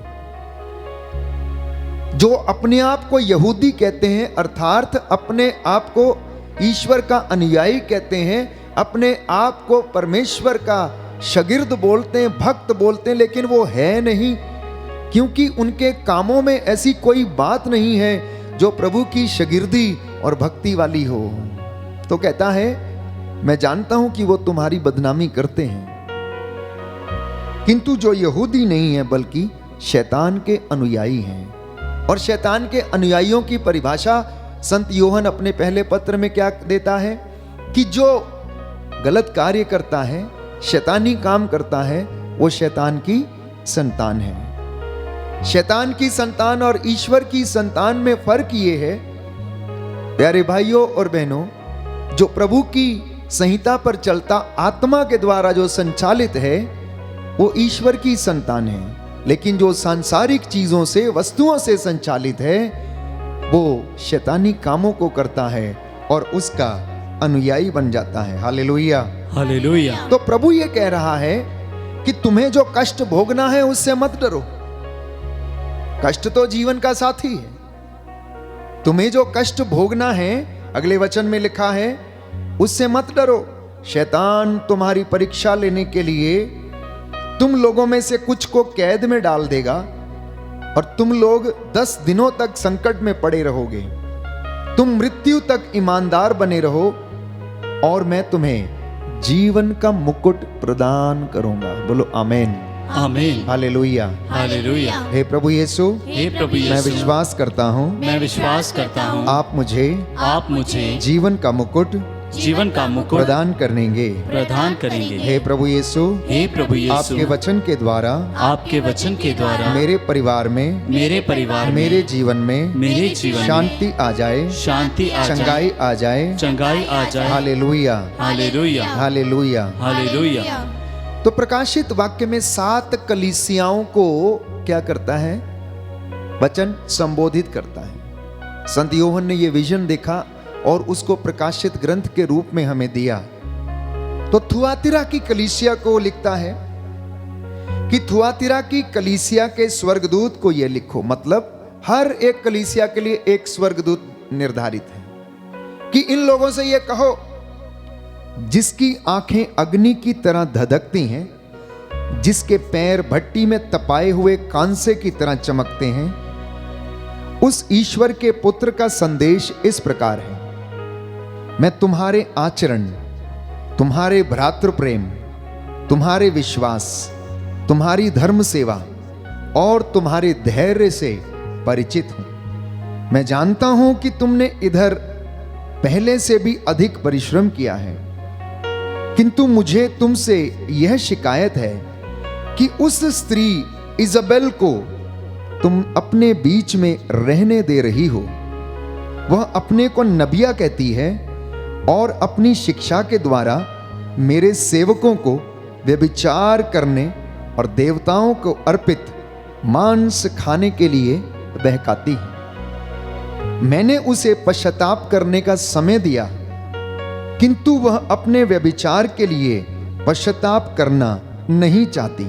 जो अपने आप को यहूदी कहते हैं, अर्थात अपने आप को ईश्वर का अनुयायी कहते हैं, अपने आप को परमेश्वर का शागिर्द बोलते हैं, भक्त बोलते हैं, लेकिन वो है नहीं, क्योंकि उनके कामों में ऐसी कोई बात नहीं है जो प्रभु की शागिर्दी और भक्ति वाली हो। तो कहता है मैं जानता हूं कि वो तुम्हारी बदनामी करते हैं, किंतु जो यहूदी नहीं है बल्कि शैतान के अनुयायी हैं। और शैतान के अनुयायियों की परिभाषा संत योहन अपने पहले पत्र में क्या देता है कि जो गलत कार्य करता है, शैतानी काम करता है, वो शैतान की संतान है। शैतान की संतान और ईश्वर की संतान में फर्क ये है प्यारे भाइयों और बहनों, जो प्रभु की संहिता पर चलता आत्मा के द्वारा जो संचालित है वो ईश्वर की संतान है, लेकिन जो सांसारिक चीजों से, वस्तुओं से संचालित है वो शैतानी कामों को करता है और उसका अनुयायी बन जाता है। Hallelujah, hallelujah. तो प्रभु ये कह रहा है कि तुम्हें जो कष्ट भोगना है उससे मत डरो। कष्ट तो जीवन का साथी है। तुम्हें जो कष्ट भोगना है, अगले वचन में लिखा है, उससे मत डरो। शैतान तुम्हारी परीक्षा लेने के लिए तुम लोगों में से कुछ को कैद में डाल देगा और तुम लोग 10 दिनों तक संकट में पड़े रहोगे। तुम मृत्यु तक ईमानदार बने रहो और मैं तुम्हें जीवन का मुकुट प्रदान करूंगा। बोलो आमीन, आमीन। हालेलुया। हालेलुया। हे प्रभु यीशु, हे प्रभु मैं यीशु, विश्वास करता हूँ मैं विश्वास करता हूँ आप मुझे जीवन का मुकुट प्रदान करेंगे। करेंगे। हे प्रभु यीशु, हे प्रभु यीशु, आपके वचन के द्वारा मेरे परिवार में, मेरे जीवन में शांति आ जाए, चंगाई आ जाए। हालेलुया। हालेलुया। हालेलुया। हालेलुया। तो प्रकाशित वाक्य में 7 कलीसियाओं को क्या करता है? वचन संबोधित करता है। संत यूहन्ना ने ये विजन देखा और उसको प्रकाशित ग्रंथ के रूप में हमें दिया। तो थुआतिरा की कलीसिया को लिखता है कि थुआतिरा की कलीसिया के स्वर्गदूत को यह लिखो। मतलब हर एक कलीसिया के लिए एक स्वर्गदूत निर्धारित है कि इन लोगों से यह कहो, जिसकी आंखें अग्नि की तरह धधकती हैं, जिसके पैर भट्टी में तपाए हुए कांसे की तरह चमकते हैं, उस ईश्वर के पुत्र का संदेश इस प्रकार है। मैं तुम्हारे आचरण, तुम्हारे भ्रातृ प्रेम, तुम्हारे विश्वास, तुम्हारी धर्म सेवा और तुम्हारे धैर्य से परिचित हूं। मैं जानता हूं कि तुमने इधर पहले से भी अधिक परिश्रम किया है, किंतु मुझे तुमसे यह शिकायत है कि उस स्त्री इजाबेल को तुम अपने बीच में रहने दे रही हो। वह अपने को नबिया कहती है और अपनी शिक्षा के द्वारा मेरे सेवकों को व्यभिचार करने और देवताओं को अर्पित मांस खाने के लिए बहकाती है। मैंने उसे पश्चाताप करने का समय दिया, किंतु वह अपने व्यभिचार के लिए पश्चाताप करना नहीं चाहती।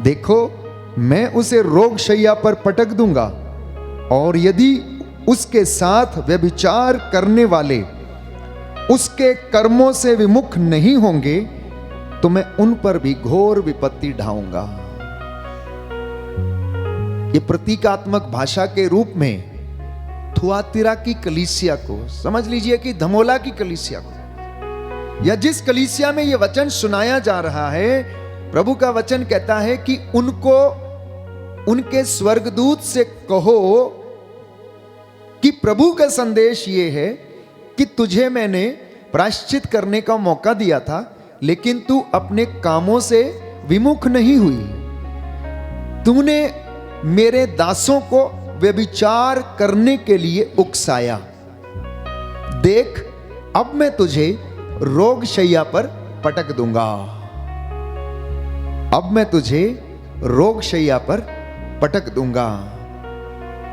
देखो, मैं उसे रोगशैया पर पटक दूंगा, और यदि उसके साथ व्यभिचार करने वाले उसके कर्मों से विमुख नहीं होंगे तो मैं उन पर भी घोर विपत्ति ढाऊंगा। ये प्रतीकात्मक भाषा के रूप में थुआतिरा की कलीसिया को, समझ लीजिए कि धमोला की कलीसिया को, या जिस कलीसिया में यह वचन सुनाया जा रहा है, प्रभु का वचन कहता है कि उनको उनके स्वर्गदूत से कहो कि प्रभु का संदेश ये है कि तुझे मैंने प्रायश्चित करने का मौका दिया था, लेकिन तू अपने कामों से विमुख नहीं हुई। तूने मेरे दासों को व्यभिचार करने के लिए उकसाया। देख, अब मैं तुझे रोगशैया पर पटक दूंगा। अब मैं तुझे रोगशैया पर पटक दूंगा।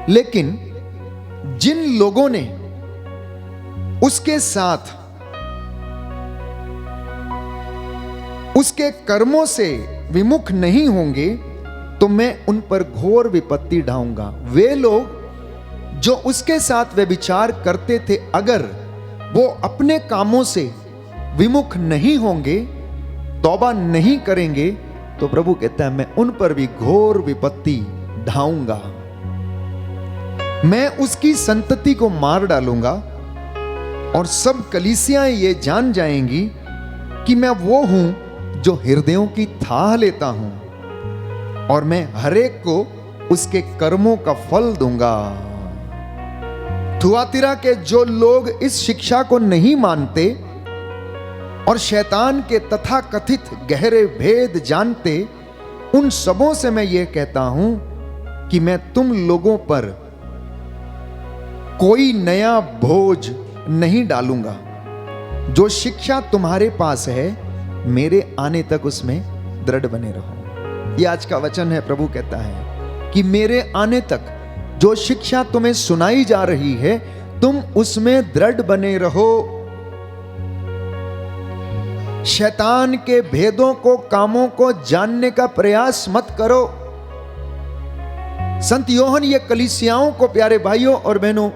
लेकिन जिन लोगों ने उसके साथ उसके कर्मों से विमुख नहीं होंगे तो मैं उन पर घोर विपत्ति ढाऊंगा। वे लोग जो उसके साथ व्यभिचार करते थे, अगर वो अपने कामों से विमुख नहीं होंगे, तौबा नहीं करेंगे, तो प्रभु कहता है मैं उन पर भी घोर विपत्ति ढाऊंगा। मैं उसकी संतति को मार डालूंगा और सब कलीसियाएं ये जान जाएंगी कि मैं वो हूं जो हृदयों की थाह लेता हूं, और मैं हरेक को उसके कर्मों का फल दूंगा। थुआतिरा के जो लोग इस शिक्षा को नहीं मानते और शैतान के तथाकथित गहरे भेद जानते, उन सबों से मैं ये कहता हूं कि मैं तुम लोगों पर कोई नया बोझ नहीं डालूंगा। जो शिक्षा तुम्हारे पास है, मेरे आने तक उसमें दृढ़ बने रहो। ये आज का वचन है। प्रभु कहता है कि मेरे आने तक जो शिक्षा तुम्हें सुनाई जा रही है, तुम उसमें दृढ़ बने रहो। शैतान के भेदों को, कामों को जानने का प्रयास मत करो। संत यूहन्ना ये कलीसियाओं को, प्यारे भाइयों और बहनों,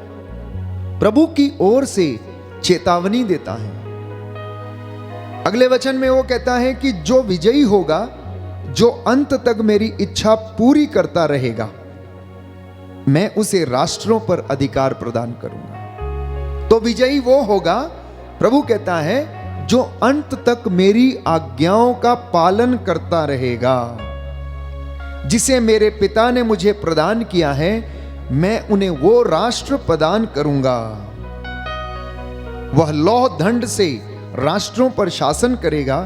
प्रभु की ओर से चेतावनी देता है। अगले वचन में वो कहता है कि जो विजयी होगा, जो अंत तक मेरी इच्छा पूरी करता रहेगा, मैं उसे राष्ट्रों पर अधिकार प्रदान करूंगा। तो विजयी वो होगा, प्रभु कहता है, जो अंत तक मेरी आज्ञाओं का पालन करता रहेगा। जिसे मेरे पिता ने मुझे प्रदान किया है, मैं उन्हें वो राष्ट्र प्रदान करूंगा। वह लौह दंड से राष्ट्रों पर शासन करेगा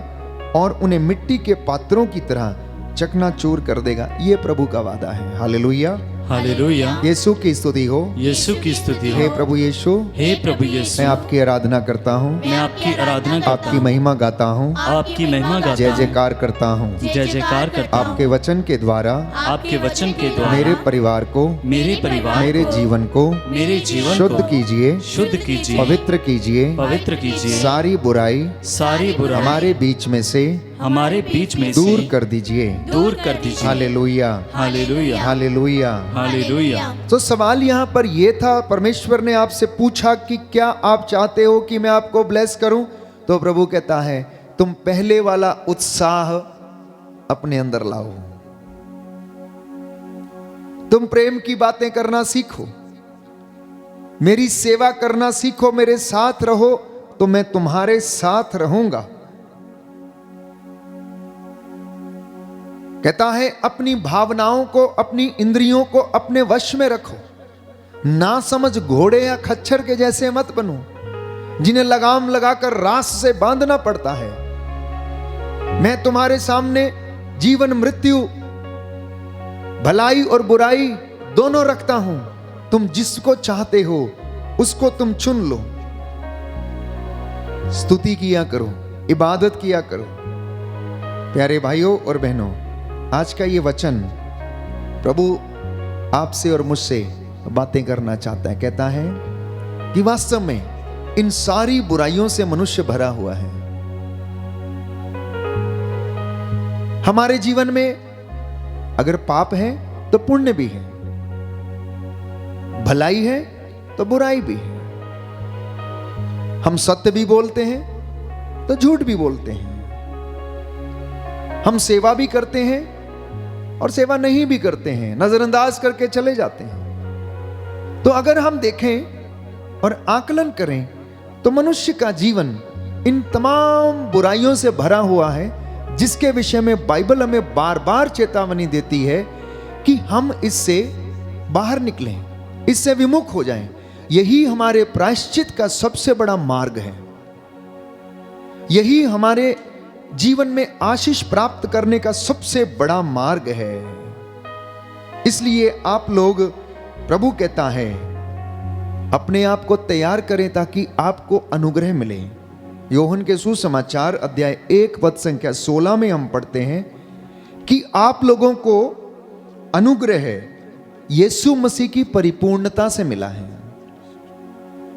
और उन्हें मिट्टी के पात्रों की तरह चकनाचूर कर देगा। ये प्रभु का वादा है। Hallelujah, hallelujah. यीशु की स्तुति हो। यीशु की स्तुति हे हो। प्रभु यीशु, हे प्रभु यीशु, मैं आपकी आराधना करता हूँ, मैं आपकी आराधना करता आपकी हूँ, महिमा गाता हूँ, आपकी महिमा गाता जय हूँ, जयकार करता हूँ। जय जयकार करता हूँ। आपके वचन के द्वारा आपके वचन के द्वारा मेरे परिवार को, मेरे परिवार मेरे को, जीवन को मेरे जीवन शुद्ध को कीजिए, शुद्ध कीजिए, पवित्र कीजिए, पवित्र कीजिए, सारी बुराई सारी बुराई हमारे बीच में से हमारे बीच में दूर से कर दीजिए। दूर कर दीजिए। Hallelujah, hallelujah, hallelujah. हालेलुया। तो सवाल यहाँ पर यह था, परमेश्वर ने आपसे पूछा कि क्या आप चाहते हो कि मैं आपको ब्लेस करूं? तो प्रभु कहता है, तुम पहले वाला उत्साह अपने अंदर लाओ, तुम प्रेम की बातें करना सीखो, मेरी सेवा करना सीखो, मेरे साथ रहो तो मैं तुम्हारे साथ रहूंगा। कहता है, अपनी भावनाओं को, अपनी इंद्रियों को अपने वश में रखो, ना समझ घोड़े या खच्चर के जैसे मत बनो, जिन्हें लगाम लगाकर रास से बांधना पड़ता है। मैं तुम्हारे सामने जीवन मृत्यु, भलाई और बुराई दोनों रखता हूं, तुम जिसको चाहते हो उसको तुम चुन लो। स्तुति किया करो, इबादत किया करो। प्यारे भाइयों और बहनों, आज का ये वचन प्रभु आपसे और मुझसे बातें करना चाहता है। कहता है कि वास्तव में इन सारी बुराइयों से मनुष्य भरा हुआ है। हमारे जीवन में अगर पाप है तो पुण्य भी है, भलाई है तो बुराई भी है। हम सत्य भी बोलते हैं तो झूठ भी बोलते हैं। हम सेवा भी करते हैं और सेवा नहीं भी करते हैं, नजरअंदाज करके चले जाते हैं। तो अगर हम देखें और आकलन करें तो मनुष्य का जीवन इन तमाम बुराइयों से भरा हुआ है, जिसके विषय में बाइबल हमें बार बार चेतावनी देती है कि हम इससे बाहर निकलें, इससे विमुख हो जाएं। यही हमारे प्रायश्चित का सबसे बड़ा मार्ग है, यही हमारे जीवन में आशीष प्राप्त करने का सबसे बड़ा मार्ग है। इसलिए आप लोग, प्रभु कहता है, अपने आप को तैयार करें ताकि आपको अनुग्रह मिले। योहन के सुसमाचार अध्याय 1 पद संख्या 16 में हम पढ़ते हैं कि आप लोगों को अनुग्रह यीशु मसीह की परिपूर्णता से मिला है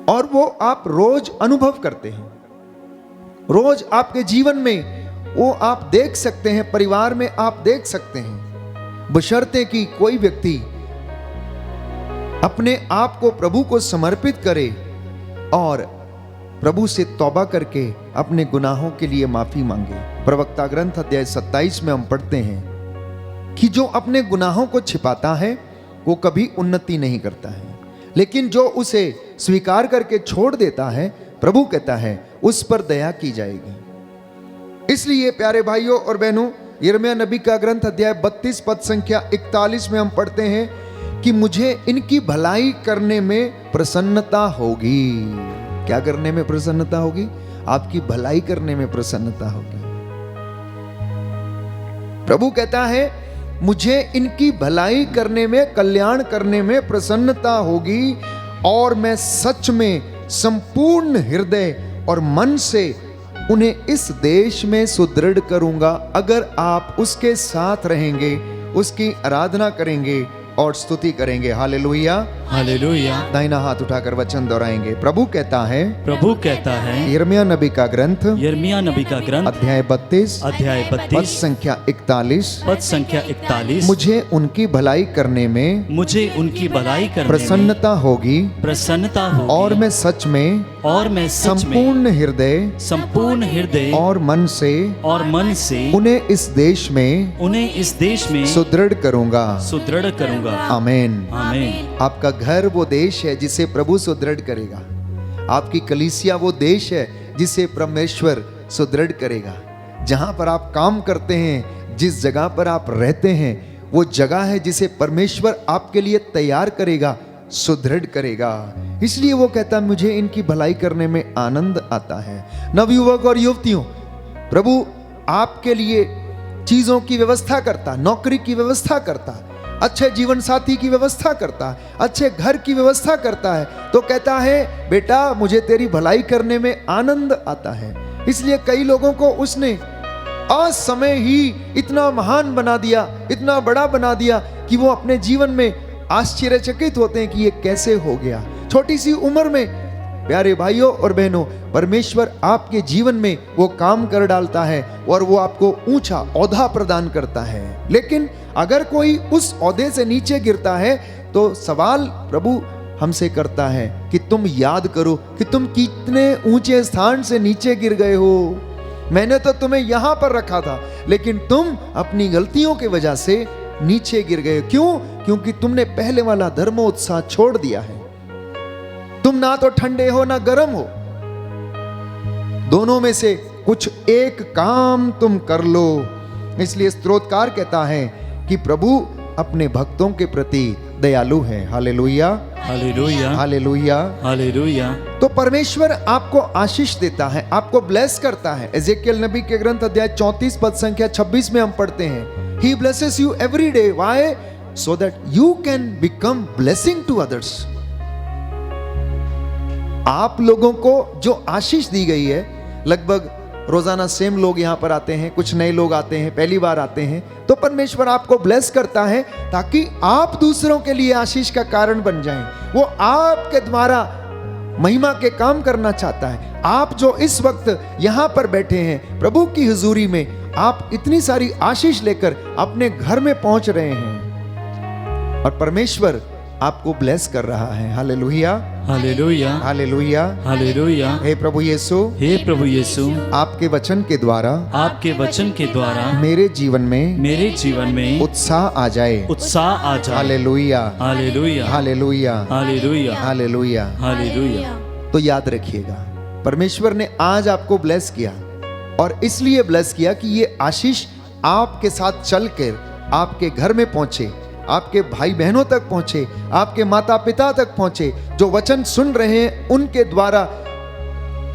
और वो आप रोज अनुभव करते हैं। रोज आपके जीवन में वो आप देख सकते हैं, परिवार में आप देख सकते हैं, बशर्ते कि कोई व्यक्ति अपने आप को प्रभु को समर्पित करे और प्रभु से तौबा करके अपने गुनाहों के लिए माफी मांगे। प्रवक्ता ग्रंथ अध्याय 27 में हम पढ़ते हैं कि जो अपने गुनाहों को छिपाता है वो कभी उन्नति नहीं करता है, लेकिन जो उसे स्वीकार करके छोड़ देता है, प्रभु कहता है उस पर दया की जाएगी। इसलिए प्यारे भाइयों और बहनों, यिर्मयाह नबी का ग्रंथ अध्याय 32 पद संख्या 41 में हम पढ़ते हैं कि मुझे इनकी भलाई करने में प्रसन्नता होगी। क्या करने में प्रसन्नता होगी? आपकी भलाई करने में प्रसन्नता होगी। प्रभु कहता है मुझे इनकी भलाई करने में, कल्याण करने में प्रसन्नता होगी और मैं सच में संपूर्ण हृदय और मन से उन्हें इस देश में सुदृढ़ करूंगा। अगर आप उसके साथ रहेंगे, उसकी आराधना करेंगे और स्तुति करेंगे। Hallelujah, hallelujah. दाहिना हाथ उठाकर वचन दोहराएंगे। प्रभु कहता है, प्रभु कहता है, यिर्मयाह नबी का ग्रंथ यिर्मयाह नबी का ग्रंथ अध्याय 32 अध्याय पद 32 संख्या 41, पद संख्या 41, मुझे उनकी भलाई करने में मुझे उनकी भलाई करने में प्रसन्नता होगी प्रसन्नता होगी और मैं सच में सच में संपूर्ण हृदय और मन से उन्हें इस देश में सुदृढ़ करूंगा। आमीन। आमीन। आपका घर वो देश है जिसे प्रभु सुदृढ़ करेगा। आपकी कलीसिया वो देश है जिसे परमेश्वर सुदृढ़ करेगा। जहां पर आप काम करते हैं, जिस जगह पर आप रहते हैं, वो जगह है जिसे परमेश्वर आपके लिए तैयार करेगा, सुदृढ़ करेगा। इसलिए वो कहता मुझे इनकी भलाई करने में आनंद आता है। नवयुवक और युवतियों, प्रभु आपके लिए चीजों की व्यवस्था करता, नौकरी की व्यवस्था करता, अच्छे जीवन साथी की व्यवस्था करता, अच्छे घर की व्यवस्था करता है, तो कहता है बेटा मुझे तेरी भलाई करने में आनंद आता है। इसलिए कई लोगों को उसने असमय ही इतना महान बना दिया, इतना बड़ा बना दिया कि वो अपने जीवन में आश्चर्यचकित होते हैं कि ये कैसे हो गया। छोटी सी उम्र में प्यारे भाइयों और बहनों, परमेश्वर आपके जीवन में वो काम कर डालता है और वो आपको ऊंचा ओहदा प्रदान करता है। लेकिन अगर कोई उस ओहदे से नीचे गिरता है तो सवाल प्रभु हमसे करता है कि तुम याद करो कि तुम कितने ऊंचे स्थान से नीचे गिर गए हो। मैंने तो तुम्हें यहां पर रखा था, लेकिन तुम अपनी गलतियों की वजह से नीचे गिर गए। क्यों? क्योंकि तुमने पहले वाला धर्मोत्साह छोड़ दिया है। तुम ना तो ठंडे हो ना गर्म हो, दोनों में से कुछ एक काम तुम कर लो। इसलिए स्तोत्रकार कहता है कि प्रभु अपने भक्तों के प्रति दयालु है। Hallelujah, hallelujah, hallelujah, hallelujah. तो परमेश्वर आपको आशीष देता है, आपको ब्लेस करता है। एजेकियल नबी के ग्रंथ अध्याय 34 पद संख्या 26 में हम पढ़ते हैं, He blesses you every day. Why? So that you can become blessing to others. आप लोगों को जो आशीष दी गई है, लगभग रोजाना सेम लोग यहां पर आते हैं, कुछ नए लोग आते हैं, पहली बार आते हैं, तो परमेश्वर आपको ब्लेस करता है ताकि आप दूसरों के लिए आशीष का कारण बन जाएं। वो आपके द्वारा महिमा के काम करना चाहता है। आप जो इस वक्त यहां पर बैठे हैं प्रभु की हुजूरी में, आप इतनी सारी आशीष लेकर अपने घर में पहुंच रहे हैं और परमेश्वर आपको ब्लेस कर रहा है। Hallelujah, hallelujah, hallelujah, hallelujah. हे प्रभु यीशु, हे प्रभु यीशु, आपके वचन के द्वारा आपके वचन के द्वारा मेरे जीवन में उत्साह आ जाए। आ जाए। Hallelujah, hallelujah, hallelujah, hallelujah, hallelujah. Hallelujah. तो याद रखिएगा, परमेश्वर ने आज आपको ब्लेस किया और इसलिए ब्लेस किया कि ये आशीष आपके साथ चलकर आपके घर में पहुंचे, आपके भाई बहनों तक पहुंचे, आपके माता पिता तक पहुंचे। जो वचन सुन रहे हैं उनके द्वारा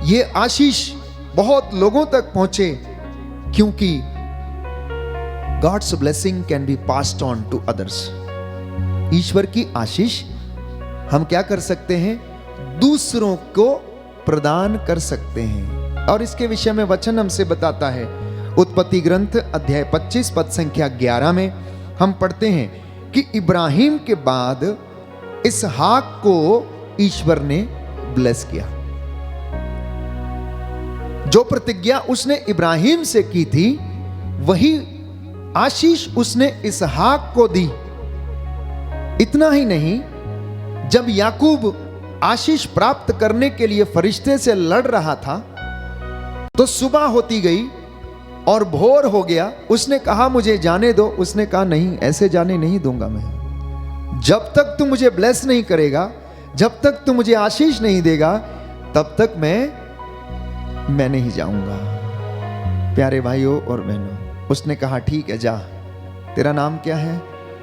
ये आशीष बहुत लोगों तक पहुंचे, क्योंकि God's blessing can be passed on to others. ईश्वर की आशीष हम क्या कर सकते हैं? दूसरों को प्रदान कर सकते हैं। और इसके विषय में वचन हमसे बताता है, उत्पत्ति ग्रंथ अध्याय 25 पद संख्या 11 में हम पढ़ते हैं कि इब्राहिम के बाद इसहाक को ईश्वर ने ब्लेस किया। जो प्रतिज्ञा उसने इब्राहिम से की थी वही आशीष उसने इसहाक को दी। इतना ही नहीं, जब याकूब आशीष प्राप्त करने के लिए फरिश्ते से लड़ रहा था तो सुबह होती गई और भोर हो गया। उसने कहा मुझे जाने दो। उसने कहा नहीं, ऐसे जाने नहीं दूंगा मैं। जब तक तू मुझे ब्लेस नहीं करेगा, जब तक तू मुझे आशीष नहीं देगा, तब तक मैं नहीं जाऊंगा। प्यारे भाइयों और बहनों, उसने कहा ठीक है जा। तेरा नाम क्या है?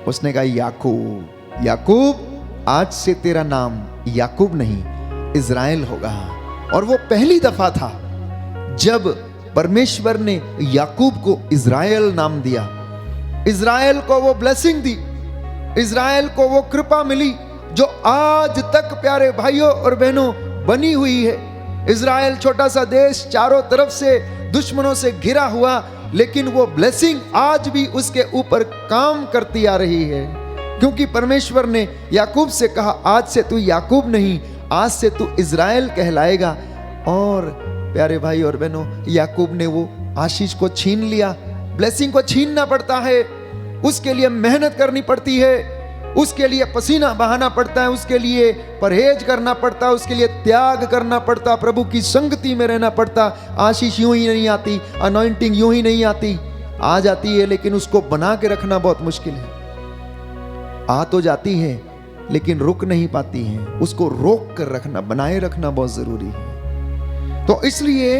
उसने कहा याकूब। याकूब, आज से तेरा नाम याकूब नहीं इज़राइल होगा। और वो पहली दफा था जब परमेश्वर ने याकूब को इज़राइल नाम दिया। इज़राइल को वो ब्लेसिंग दी, इज़राइल को वो कृपा मिली जो आज तक प्यारे भाइयों और बहनों बनी हुई है। इज़राइल छोटा सा देश, चारों तरफ से दुश्मनों से घिरा हुआ, लेकिन वो ब्लेसिंग आज भी उसके ऊपर काम करती आ रही है, क्योंकि परमेश्वर ने याकूब से कहा आज से तू याकूब नहीं, आज से तू इज़राइल कहलाएगा। और प्यारे भाई और बहनों, याकूब ने वो आशीष को छीन लिया। ब्लेसिंग को छीनना पड़ता है, उसके लिए मेहनत करनी पड़ती है, उसके लिए पसीना बहाना पड़ता है, उसके लिए परहेज करना पड़ता है, उसके लिए त्याग करना पड़ता, प्रभु की संगति में रहना पड़ता। आशीष यूं ही नहीं आती, अनॉइंटिंग यूं ही नहीं आती, आ जाती है लेकिन उसको बना के रखना बहुत मुश्किल है। आ तो जाती है लेकिन रुक नहीं पाती है, उसको रोक कर रखना, बनाए रखना बहुत जरूरी है। तो इसलिए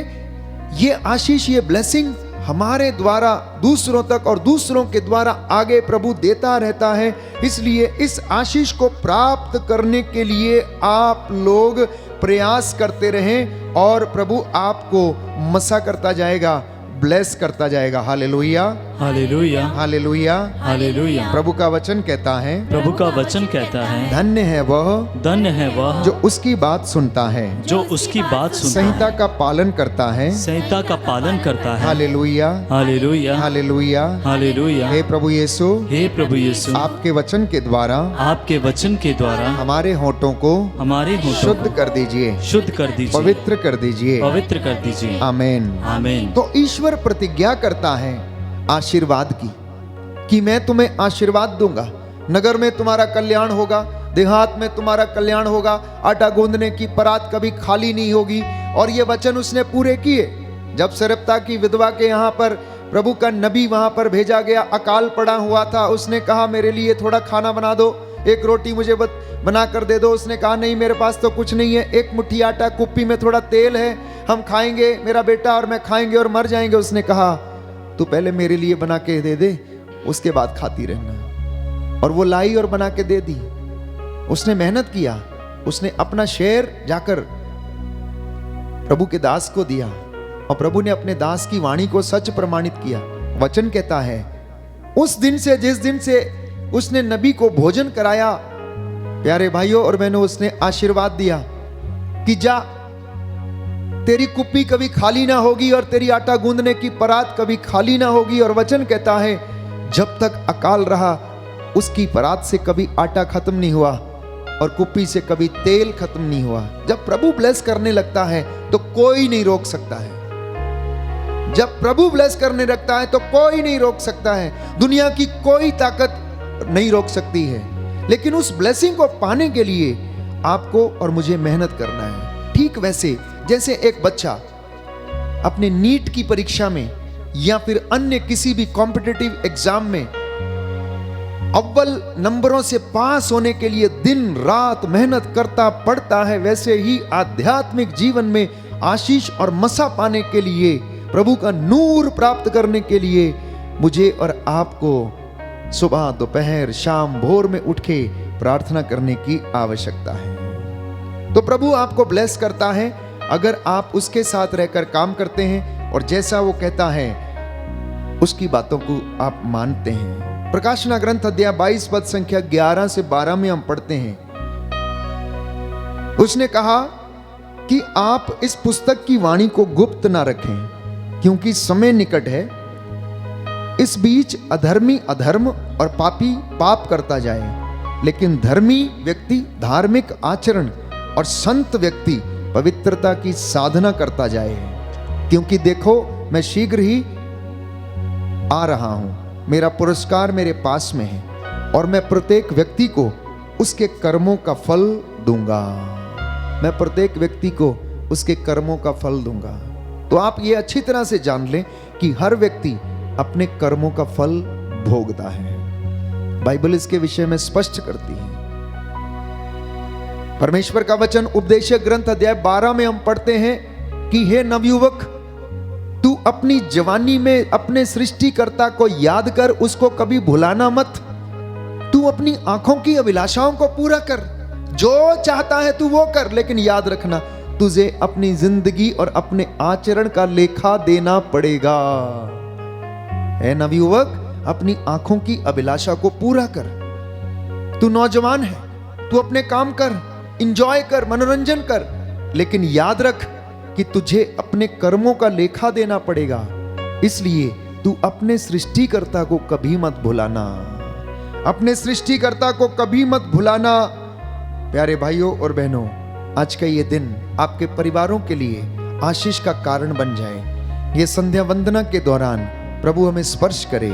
ये आशीष, ये ब्लेसिंग हमारे द्वारा दूसरों तक और दूसरों के द्वारा आगे प्रभु देता रहता है। इसलिए इस आशीष को प्राप्त करने के लिए आप लोग प्रयास करते रहें और प्रभु आपको मसा करता जाएगा, ब्लेस करता जाएगा। Hallelujah, hallelujah, hallelujah, hallelujah. प्रभु का वचन कहता है, प्रभु का वचन कहता है, धन्य है वह धन्य है वह जो उसकी बात सुनता है, जो उसकी बात सुनता संहिता है, का पालन करता है। संहिता का पालन करता है। Hallelujah, hallelujah, hallelujah. हालेलुया। हे प्रभु यीशु, हे प्रभु यीशु, आपके वचन के द्वारा आपके वचन के द्वारा हमारे होठों को हमारे होठों शुद्ध को कर दीजिए, शुद्ध कर दीजिए, पवित्र कर दीजिए। पवित्र कर दीजिए। आमीन। आमीन। तो ईश्वर प्रतिज्ञा करता है आशीर्वाद की कि मैं तुम्हें आशीर्वाद दूंगा, नगर में तुम्हारा कल्याण होगा, देहात में तुम्हारा कल्याण होगा, आटा गूंदने की परात कभी खाली नहीं होगी। और ये वचन उसने पूरे किए। जब सरप्ता की विधवा के यहाँ पर प्रभु का नबी वहां पर भेजा गया, अकाल पड़ा हुआ था, उसने कहा मेरे लिए थोड़ा खाना बना दो, एक रोटी मुझे बना कर दे दो। उसने कहा नहीं, मेरे पास तो कुछ नहीं है, एक मुट्ठी आटा, कुप्पी में थोड़ा तेल है, हम खाएंगे, मेरा बेटा और मैं खाएंगे और मर जाएंगे। उसने कहा तू पहले मेरे लिए बना के दे दे, उसके बाद खाती रहना। और वो लाई और बना के दे दी। उसने मेहनत किया, उसने अपना शेर जाकर प्रभु के दास को दिया और प्रभु ने अपने दास की वाणी को सच प्रमाणित किया। वचन कहता है उस दिन से, जिस दिन से उसने नबी को भोजन कराया, प्यारे भाइयों और बहनों, उसने आशीर्वाद दिया कि जा, तेरी कुप्पी कभी खाली ना होगी और तेरी आटा गूंदने की परात कभी खाली ना होगी। और वचन कहता है जब तक अकाल रहा उसकी परात से कभी आटा खत्म नहीं हुआ और कुप्पी से कभी तेल खत्म नहीं हुआ। जब प्रभु ब्लेस करने लगता है तो कोई नहीं रोक सकता है। जब प्रभु ब्लेस करने लगता है तो कोई नहीं रोक सकता है, दुनिया की कोई ताकत नहीं रोक सकती है। लेकिन उस ब्लेसिंग को पाने के लिए आपको और मुझे मेहनत करना है। ठीक वैसे जैसे एक बच्चा अपने नीट की परीक्षा में या फिर अन्य किसी भी कॉम्पिटिटिव एग्जाम में अव्वल नंबरों से पास होने के लिए दिन रात मेहनत करता पड़ता है, वैसे ही आध्यात्मिक जीवन में आशीष और मसा पाने के लिए, प्रभु का नूर प्राप्त करने के लिए मुझे और आपको सुबह, दोपहर, शाम, भोर में उठ के प्रार्थना करने की आवश्यकता है। तो प्रभु आपको ब्लेस करता है अगर आप उसके साथ रहकर काम करते हैं और जैसा वो कहता है उसकी बातों को आप मानते हैं। प्रकाशना ग्रंथ अध्याय 22 पद संख्या 11 से 12 में हम पढ़ते हैं, उसने कहा कि आप इस पुस्तक की वाणी को गुप्त ना रखें क्योंकि समय निकट है। इस बीच अधर्मी अधर्म और पापी पाप करता जाए, लेकिन धर्मी व्यक्ति धार्मिक आचरण और संत व्यक्ति पवित्रता की साधना करता जाए। क्योंकि देखो मैं शीघ्र ही आ रहा हूं, मेरा पुरस्कार मेरे पास में है और मैं प्रत्येक व्यक्ति को उसके कर्मों का फल दूंगा। मैं प्रत्येक व्यक्ति को उसके कर्मों का फल दूंगा। तो आप ये अच्छी तरह से जान लें कि हर व्यक्ति अपने कर्मों का फल भोगता है। बाइबल इसके विषय में स्पष्ट करती है। परमेश्वर का वचन उपदेशक ग्रंथ अध्याय 12 में हम पढ़ते हैं कि हे नवयुवक, तू अपनी जवानी में अपने सृष्टिकर्ता को याद कर, उसको कभी भुलाना मत। तू अपनी आंखों की अभिलाषाओं को पूरा कर, जो चाहता है तू वो कर, लेकिन याद रखना तुझे अपनी जिंदगी और अपने आचरण का लेखा देना पड़ेगा। हे नवयुवक, अपनी आंखों की अभिलाषा को पूरा कर। तू नौजवान है, तू अपने काम कर, इंजॉय कर, मनोरंजन कर, लेकिन याद रख कि तुझे अपने कर्मों का लेखा देना पड़ेगा। इसलिए तू अपने सृष्टिकर्ता को कभी मत भुलाना, अपने सृष्टिकर्ता को कभी मत भुलाना। प्यारे भाइयों और बहनों, आज का ये दिन आपके परिवारों के लिए आशीष का कारण बन जाए। ये संध्या वंदना के दौरान प्रभु हमें स्पर्श करे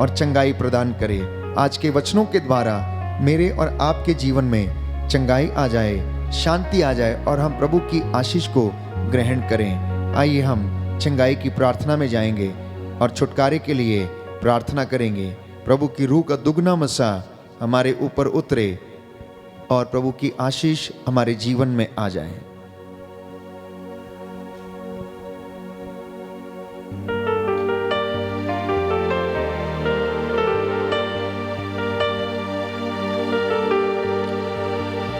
और चंगाई प्रदान करे। आज के वचनों के द्वारा मेरे और आपके जीवन में चंगाई आ जाए, शांति आ जाए और हम प्रभु की आशीष को ग्रहण करें। आइए हम चंगाई की प्रार्थना में जाएंगे और छुटकारे के लिए प्रार्थना करेंगे। प्रभु की रूह का दुगना मसा हमारे ऊपर उतरे और प्रभु की आशीष हमारे जीवन में आ जाए।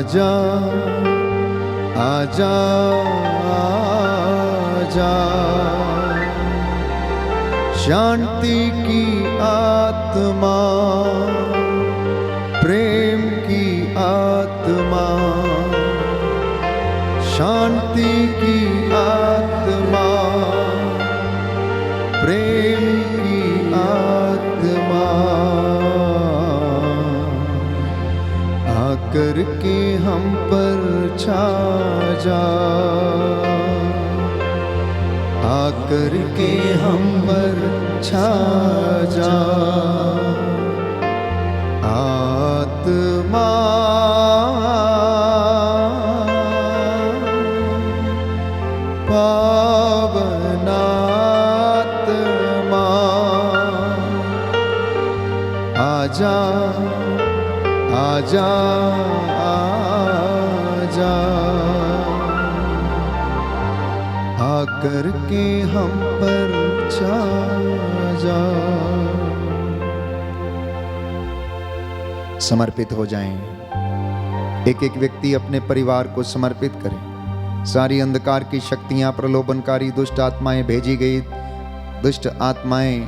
आजा आजा आजा, शांति की आत्मा, प्रेम की आत्मा, शांति की आत्मा, प्रेम की आत्मा, आकर के हम पर छा जा, आकर के हम पर छा जा, आत्मा पावनात्मा, आजा आजा आजा, आकर के हम पर छा जा। समर्पित हो जाएं। एक एक व्यक्ति अपने परिवार को समर्पित करे। सारी अंधकार की शक्तियां, प्रलोभनकारी दुष्ट आत्माएं, भेजी गई दुष्ट आत्माएं,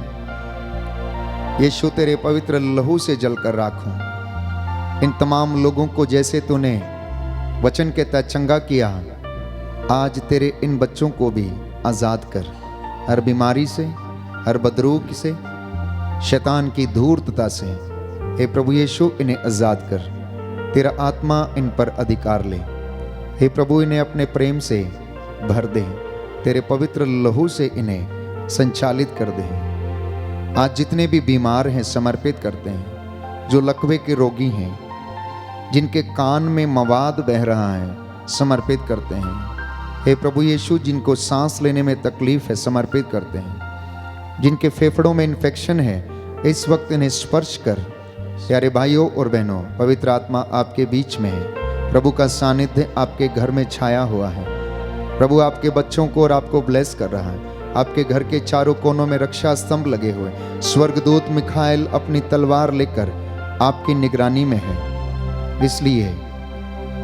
यीशु तेरे पवित्र लहू से जलकर राखो। इन तमाम लोगों को जैसे तूने वचन के तहत चंगा किया, आज तेरे इन बच्चों को भी आज़ाद कर, हर बीमारी से, हर बदरूह से, शैतान की धूर्तता से। हे प्रभु यीशु, इन्हें आज़ाद कर, तेरा आत्मा इन पर अधिकार ले। हे प्रभु, इन्हें अपने प्रेम से भर दे, तेरे पवित्र लहू से इन्हें संचालित कर दे। आज जितने भी बीमार हैं समर्पित करते हैं, जो लकवे के रोगी हैं, जिनके कान में मवाद बह रहा है, समर्पित करते हैं। हे प्रभु यीशु, जिनको सांस लेने में तकलीफ है समर्पित करते हैं। जिनके फेफड़ों में इन्फेक्शन है, इस वक्त इन्हें स्पर्श कर। प्यारे भाइयों और बहनों, पवित्र आत्मा आपके बीच में है। प्रभु का सानिध्य आपके घर में छाया हुआ है। प्रभु आपके बच्चों को और आपको ब्लेस कर रहा है। आपके घर के चारों कोनों में रक्षा स्तंभ लगे हुए, स्वर्गदूत मिखाएल अपनी तलवार लेकर आपकी निगरानी में है। इसलिए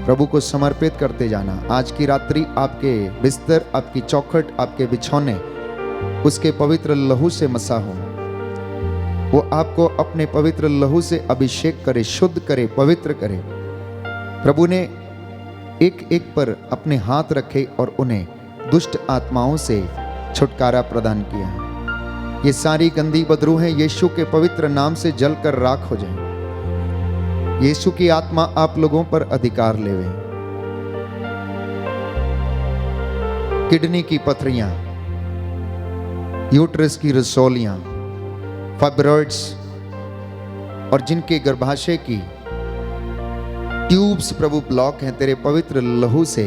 प्रभु को समर्पित करते जाना। आज की रात्रि आपके बिस्तर, आपकी चौखट, आपके बिछौने उसके पवित्र लहू से मसा हो। वो आपको अपने पवित्र लहू से अभिषेक करे, शुद्ध करे, पवित्र करे। प्रभु ने एक एक पर अपने हाथ रखे और उन्हें दुष्ट आत्माओं से छुटकारा प्रदान किया। ये सारी गंदी बदरूहें यीशु के पवित्र नाम से जलकर राख हो जाएं। यीशु की आत्मा आप लोगों पर अधिकार लेवे। किडनी की पथरियां, यूट्रस की रसौलियां, फाइब्रॉइड्स और जिनके गर्भाशय की ट्यूब्स प्रभु ब्लॉक हैं, तेरे पवित्र लहू से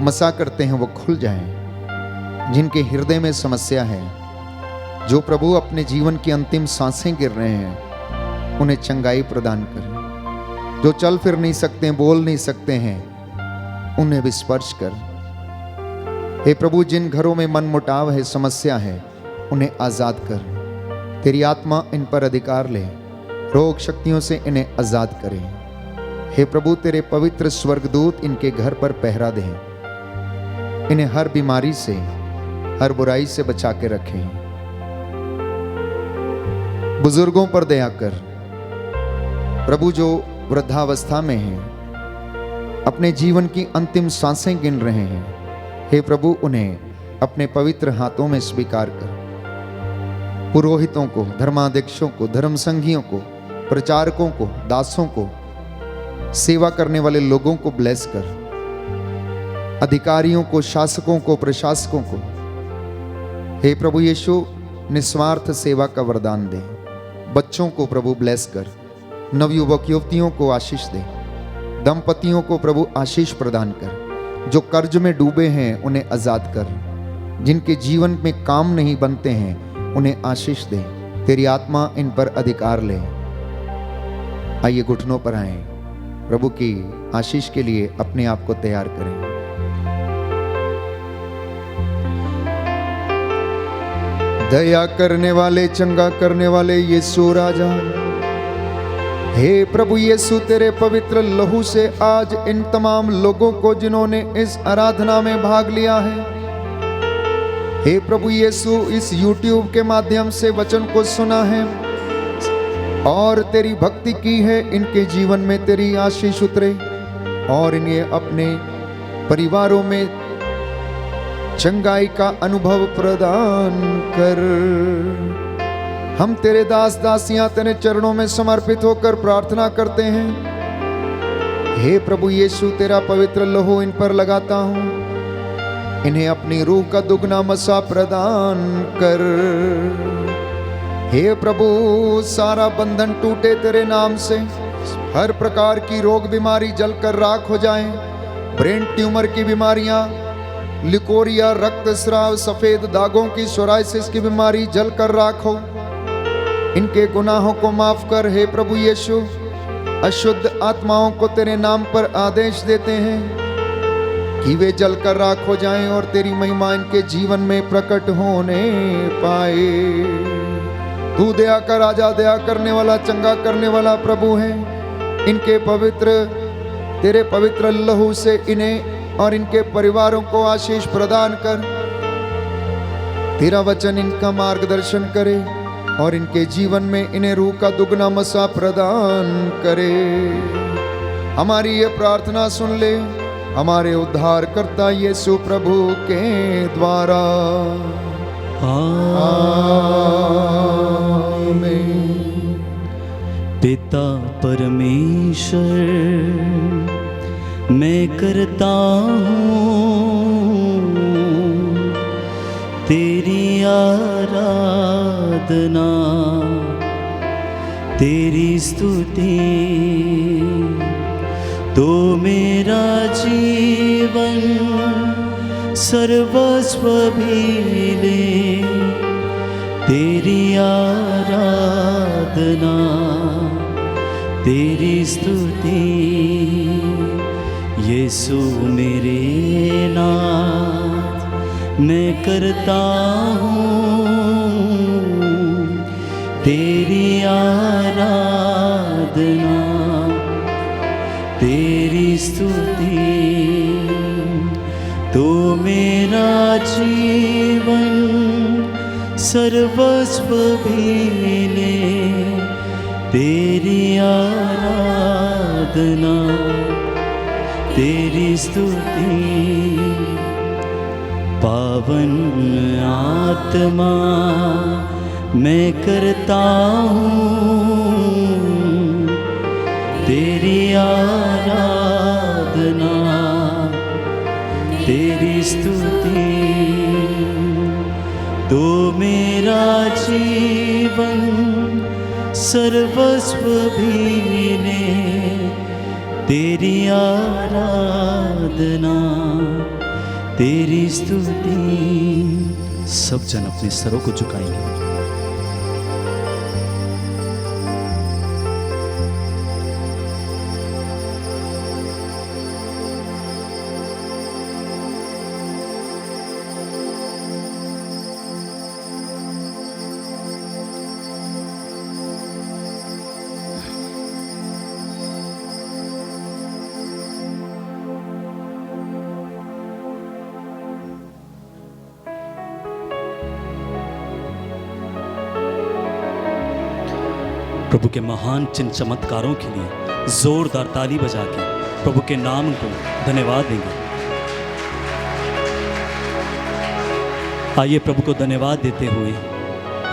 मसा करते हैं, वो खुल जाएं। जिनके हृदय में समस्या है, जो प्रभु अपने जीवन की अंतिम सांसें गिर रहे हैं, उन्हें चंगाई प्रदान कर। जो चल फिर नहीं सकते, बोल नहीं सकते हैं, उन्हें भी स्पर्श कर। हे प्रभु, जिन घरों में मन मुटाव है, समस्या है, उन्हें आजाद कर। तेरी आत्मा इन पर अधिकार ले, रोग शक्तियों से इन्हें आजाद करे। हे प्रभु, तेरे पवित्र स्वर्गदूत इनके घर पर पहरा दें, इन्हें हर बीमारी से, हर बुराई से बचा के रखें। बुजुर्गों पर दया कर प्रभु, जो वृद्धावस्था में हैं, अपने जीवन की अंतिम सांसें गिन रहे हैं, हे प्रभु, उन्हें अपने पवित्र हाथों में स्वीकार कर। पुरोहितों को, धर्माध्यक्षों को, धर्म संघियों को, प्रचारकों को, दासों को, सेवा करने वाले लोगों को ब्लेस कर। अधिकारियों को, शासकों को, प्रशासकों को, हे प्रभु यीशु, निस्वार्थ सेवा का वरदान दे। बच्चों को प्रभु ब्लेस कर। नवयुवक युवतियों को आशीष दे। दंपतियों को प्रभु आशीष प्रदान कर। जो कर्ज में डूबे हैं, उन्हें आजाद कर। जिनके जीवन में काम नहीं बनते हैं, उन्हें आशीष दे। तेरी आत्मा इन पर अधिकार ले। आइए घुटनों पर आए, प्रभु की आशीष के लिए अपने आप को तैयार करें। दया करने वाले, चंगा करने वाले यीशु राजा, हे प्रभु यीशु, तेरे पवित्र लहू से आज इन तमाम लोगों को जिन्होंने इस आराधना में भाग लिया है, हे प्रभु यीशु, इस YouTube के माध्यम से वचन को सुना है और तेरी भक्ति की है, इनके जीवन में तेरी आशीष उतरे और इन्हें अपने परिवारों में चंगाई का अनुभव प्रदान कर। हम तेरे दास दासियां तेरे चरणों में समर्पित होकर प्रार्थना करते हैं। हे प्रभु यीशु, तेरा पवित्र लहू इन पर लगाता हूं, इन्हें अपनी रूह का दुगना मसा प्रदान कर। हे प्रभु, सारा बंधन टूटे तेरे नाम से, हर प्रकार की रोग बीमारी जलकर राख हो जाएं, ब्रेन ट्यूमर की बीमारियां, लिकोरिया, रक्तस्राव, सफेद दागों की सोराइसिस की बीमारी जलकर राख हो, इनके गुनाहों को माफ कर। हे प्रभु यीशु, अशुद्ध आत्माओं को तेरे नाम पर आदेश देते हैं कि वे जलकर राख हो जाएं और तेरी महिमा इनके जीवन में प्रकट होने पाए। तू दया का राजा, दया करने वाला, चंगा करने वाला प्रभु है। इनके तेरे पवित्र लहू से इन्हें और इनके परिवारों को आशीष प्रदान कर। तेरा वचन इनका मार्गदर्शन करे और इनके जीवन में इन्हें रूह का दुगना मसा प्रदान करे। हमारी ये प्रार्थना सुन ले हमारे उद्धारकर्ता यीशु प्रभु के द्वारा। आमीन। पिता परमेश्वर, मैं करता हूँ तेरी आराधना, तेरी स्तुति, तो मेरा जीवन सर्वस्व भी ले। तेरी आराधना, तेरी स्तुति, यीशु मेरे नाथ मैं करता हूँ तेरी आराधना, तेरी स्तुति, तो मेरा जीवन सर्वस्व भी ले। तेरी आराधना, तेरी स्तुति, पावन आत्मा मैं करता हूँ तेरी आराधना, तेरी स्तुति, तो मेरा जीवन सर्वस्व भी ले। तेरी आराधना, तेरी स्तुति। सब जन अपने सरों को झुकाएंगे। प्रभु के महान चिन्ह चमत्कारों के लिए जोरदार ताली बजा के प्रभु के नाम को धन्यवाद देंगे। आइए प्रभु को धन्यवाद देते हुए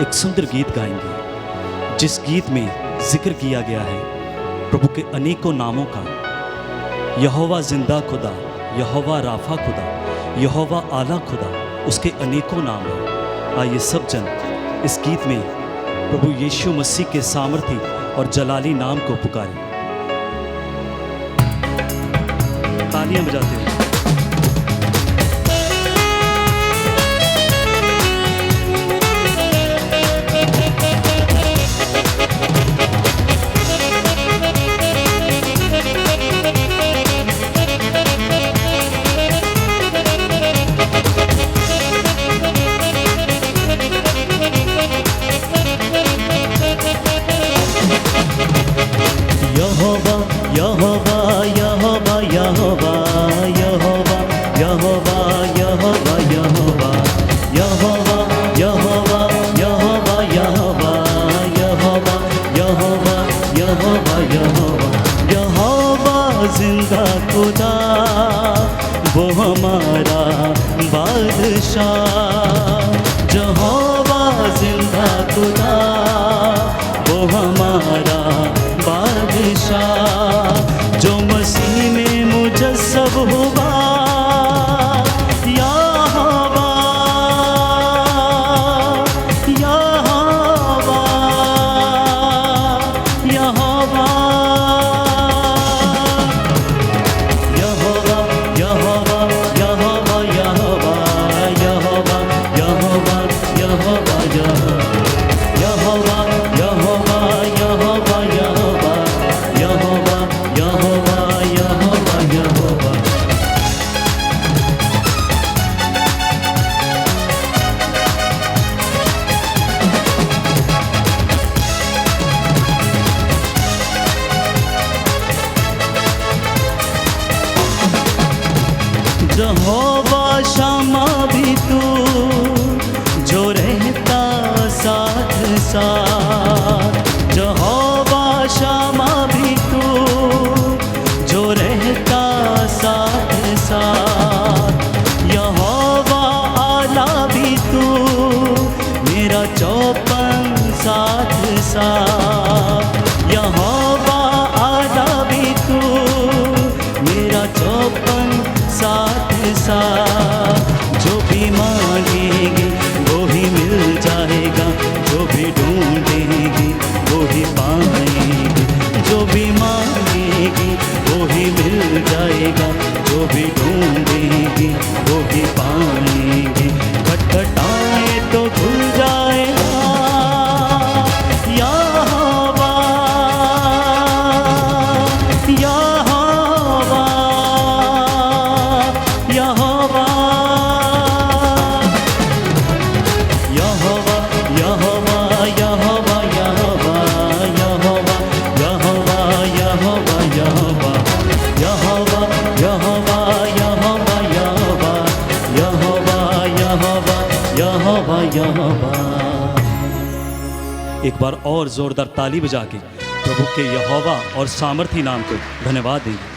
एक सुंदर गीत गाएंगे, जिस गीत में जिक्र किया गया है प्रभु के अनेकों नामों का। यहोवा जिंदा खुदा, यहोवा राफा खुदा, यहोवा आला खुदा, उसके अनेकों नाम हैं। आइए सब जन इस गीत में प्रभु यीशु मसीह के सामर्थी और जलाली नाम को पुकारें। तालियां बजाते हैं। जिंदा खुदा वो हमारा बादशाह। यहोवा जिंदा खुदा वो हमारा बादशाह, जो मसीह में मुजस्सब हुआ। यहोवा यहोवा यहोवा यहोवा यहोवा यहोवा यहोवा यहोवा यहोवा यहोवा यहोवा यहोवा यहोवा यहोवा यहोवा यहोवा यहोवा यहोवा। यहोवा शम्मा भी तू, जो रहता साथ साथ। यहोवा शम्मा भी तू, जो रहता साथ साथ। यहोवा आला भी तू, मेरा चौपन साथ साथ। यहोवा आला भी तू, मेरा चौपन साथ साथ। जो भी मांगेंगे वो ही मिल जाएगा, जो भी ढूंढेंगे वो ही पाएंगे। जो भी मांगेंगे वो ही मिल जाएगा, जो भी ढूंढेंगे वो ही पाएंगे। खटखटाए तो खुल जाएगा। यहोवा यहोवा यहोवा यहोवा यहोवा यहोवा यहोवा यहोवा यहोवा यहोवा यहोवा यहोवा यहोवा यहोवा यहोवा यहोवा यहोवा यहोवा। एक बार और जोरदार ताली बजा के प्रभु के यहोवा और सामर्थी नाम को धन्यवाद देंगे।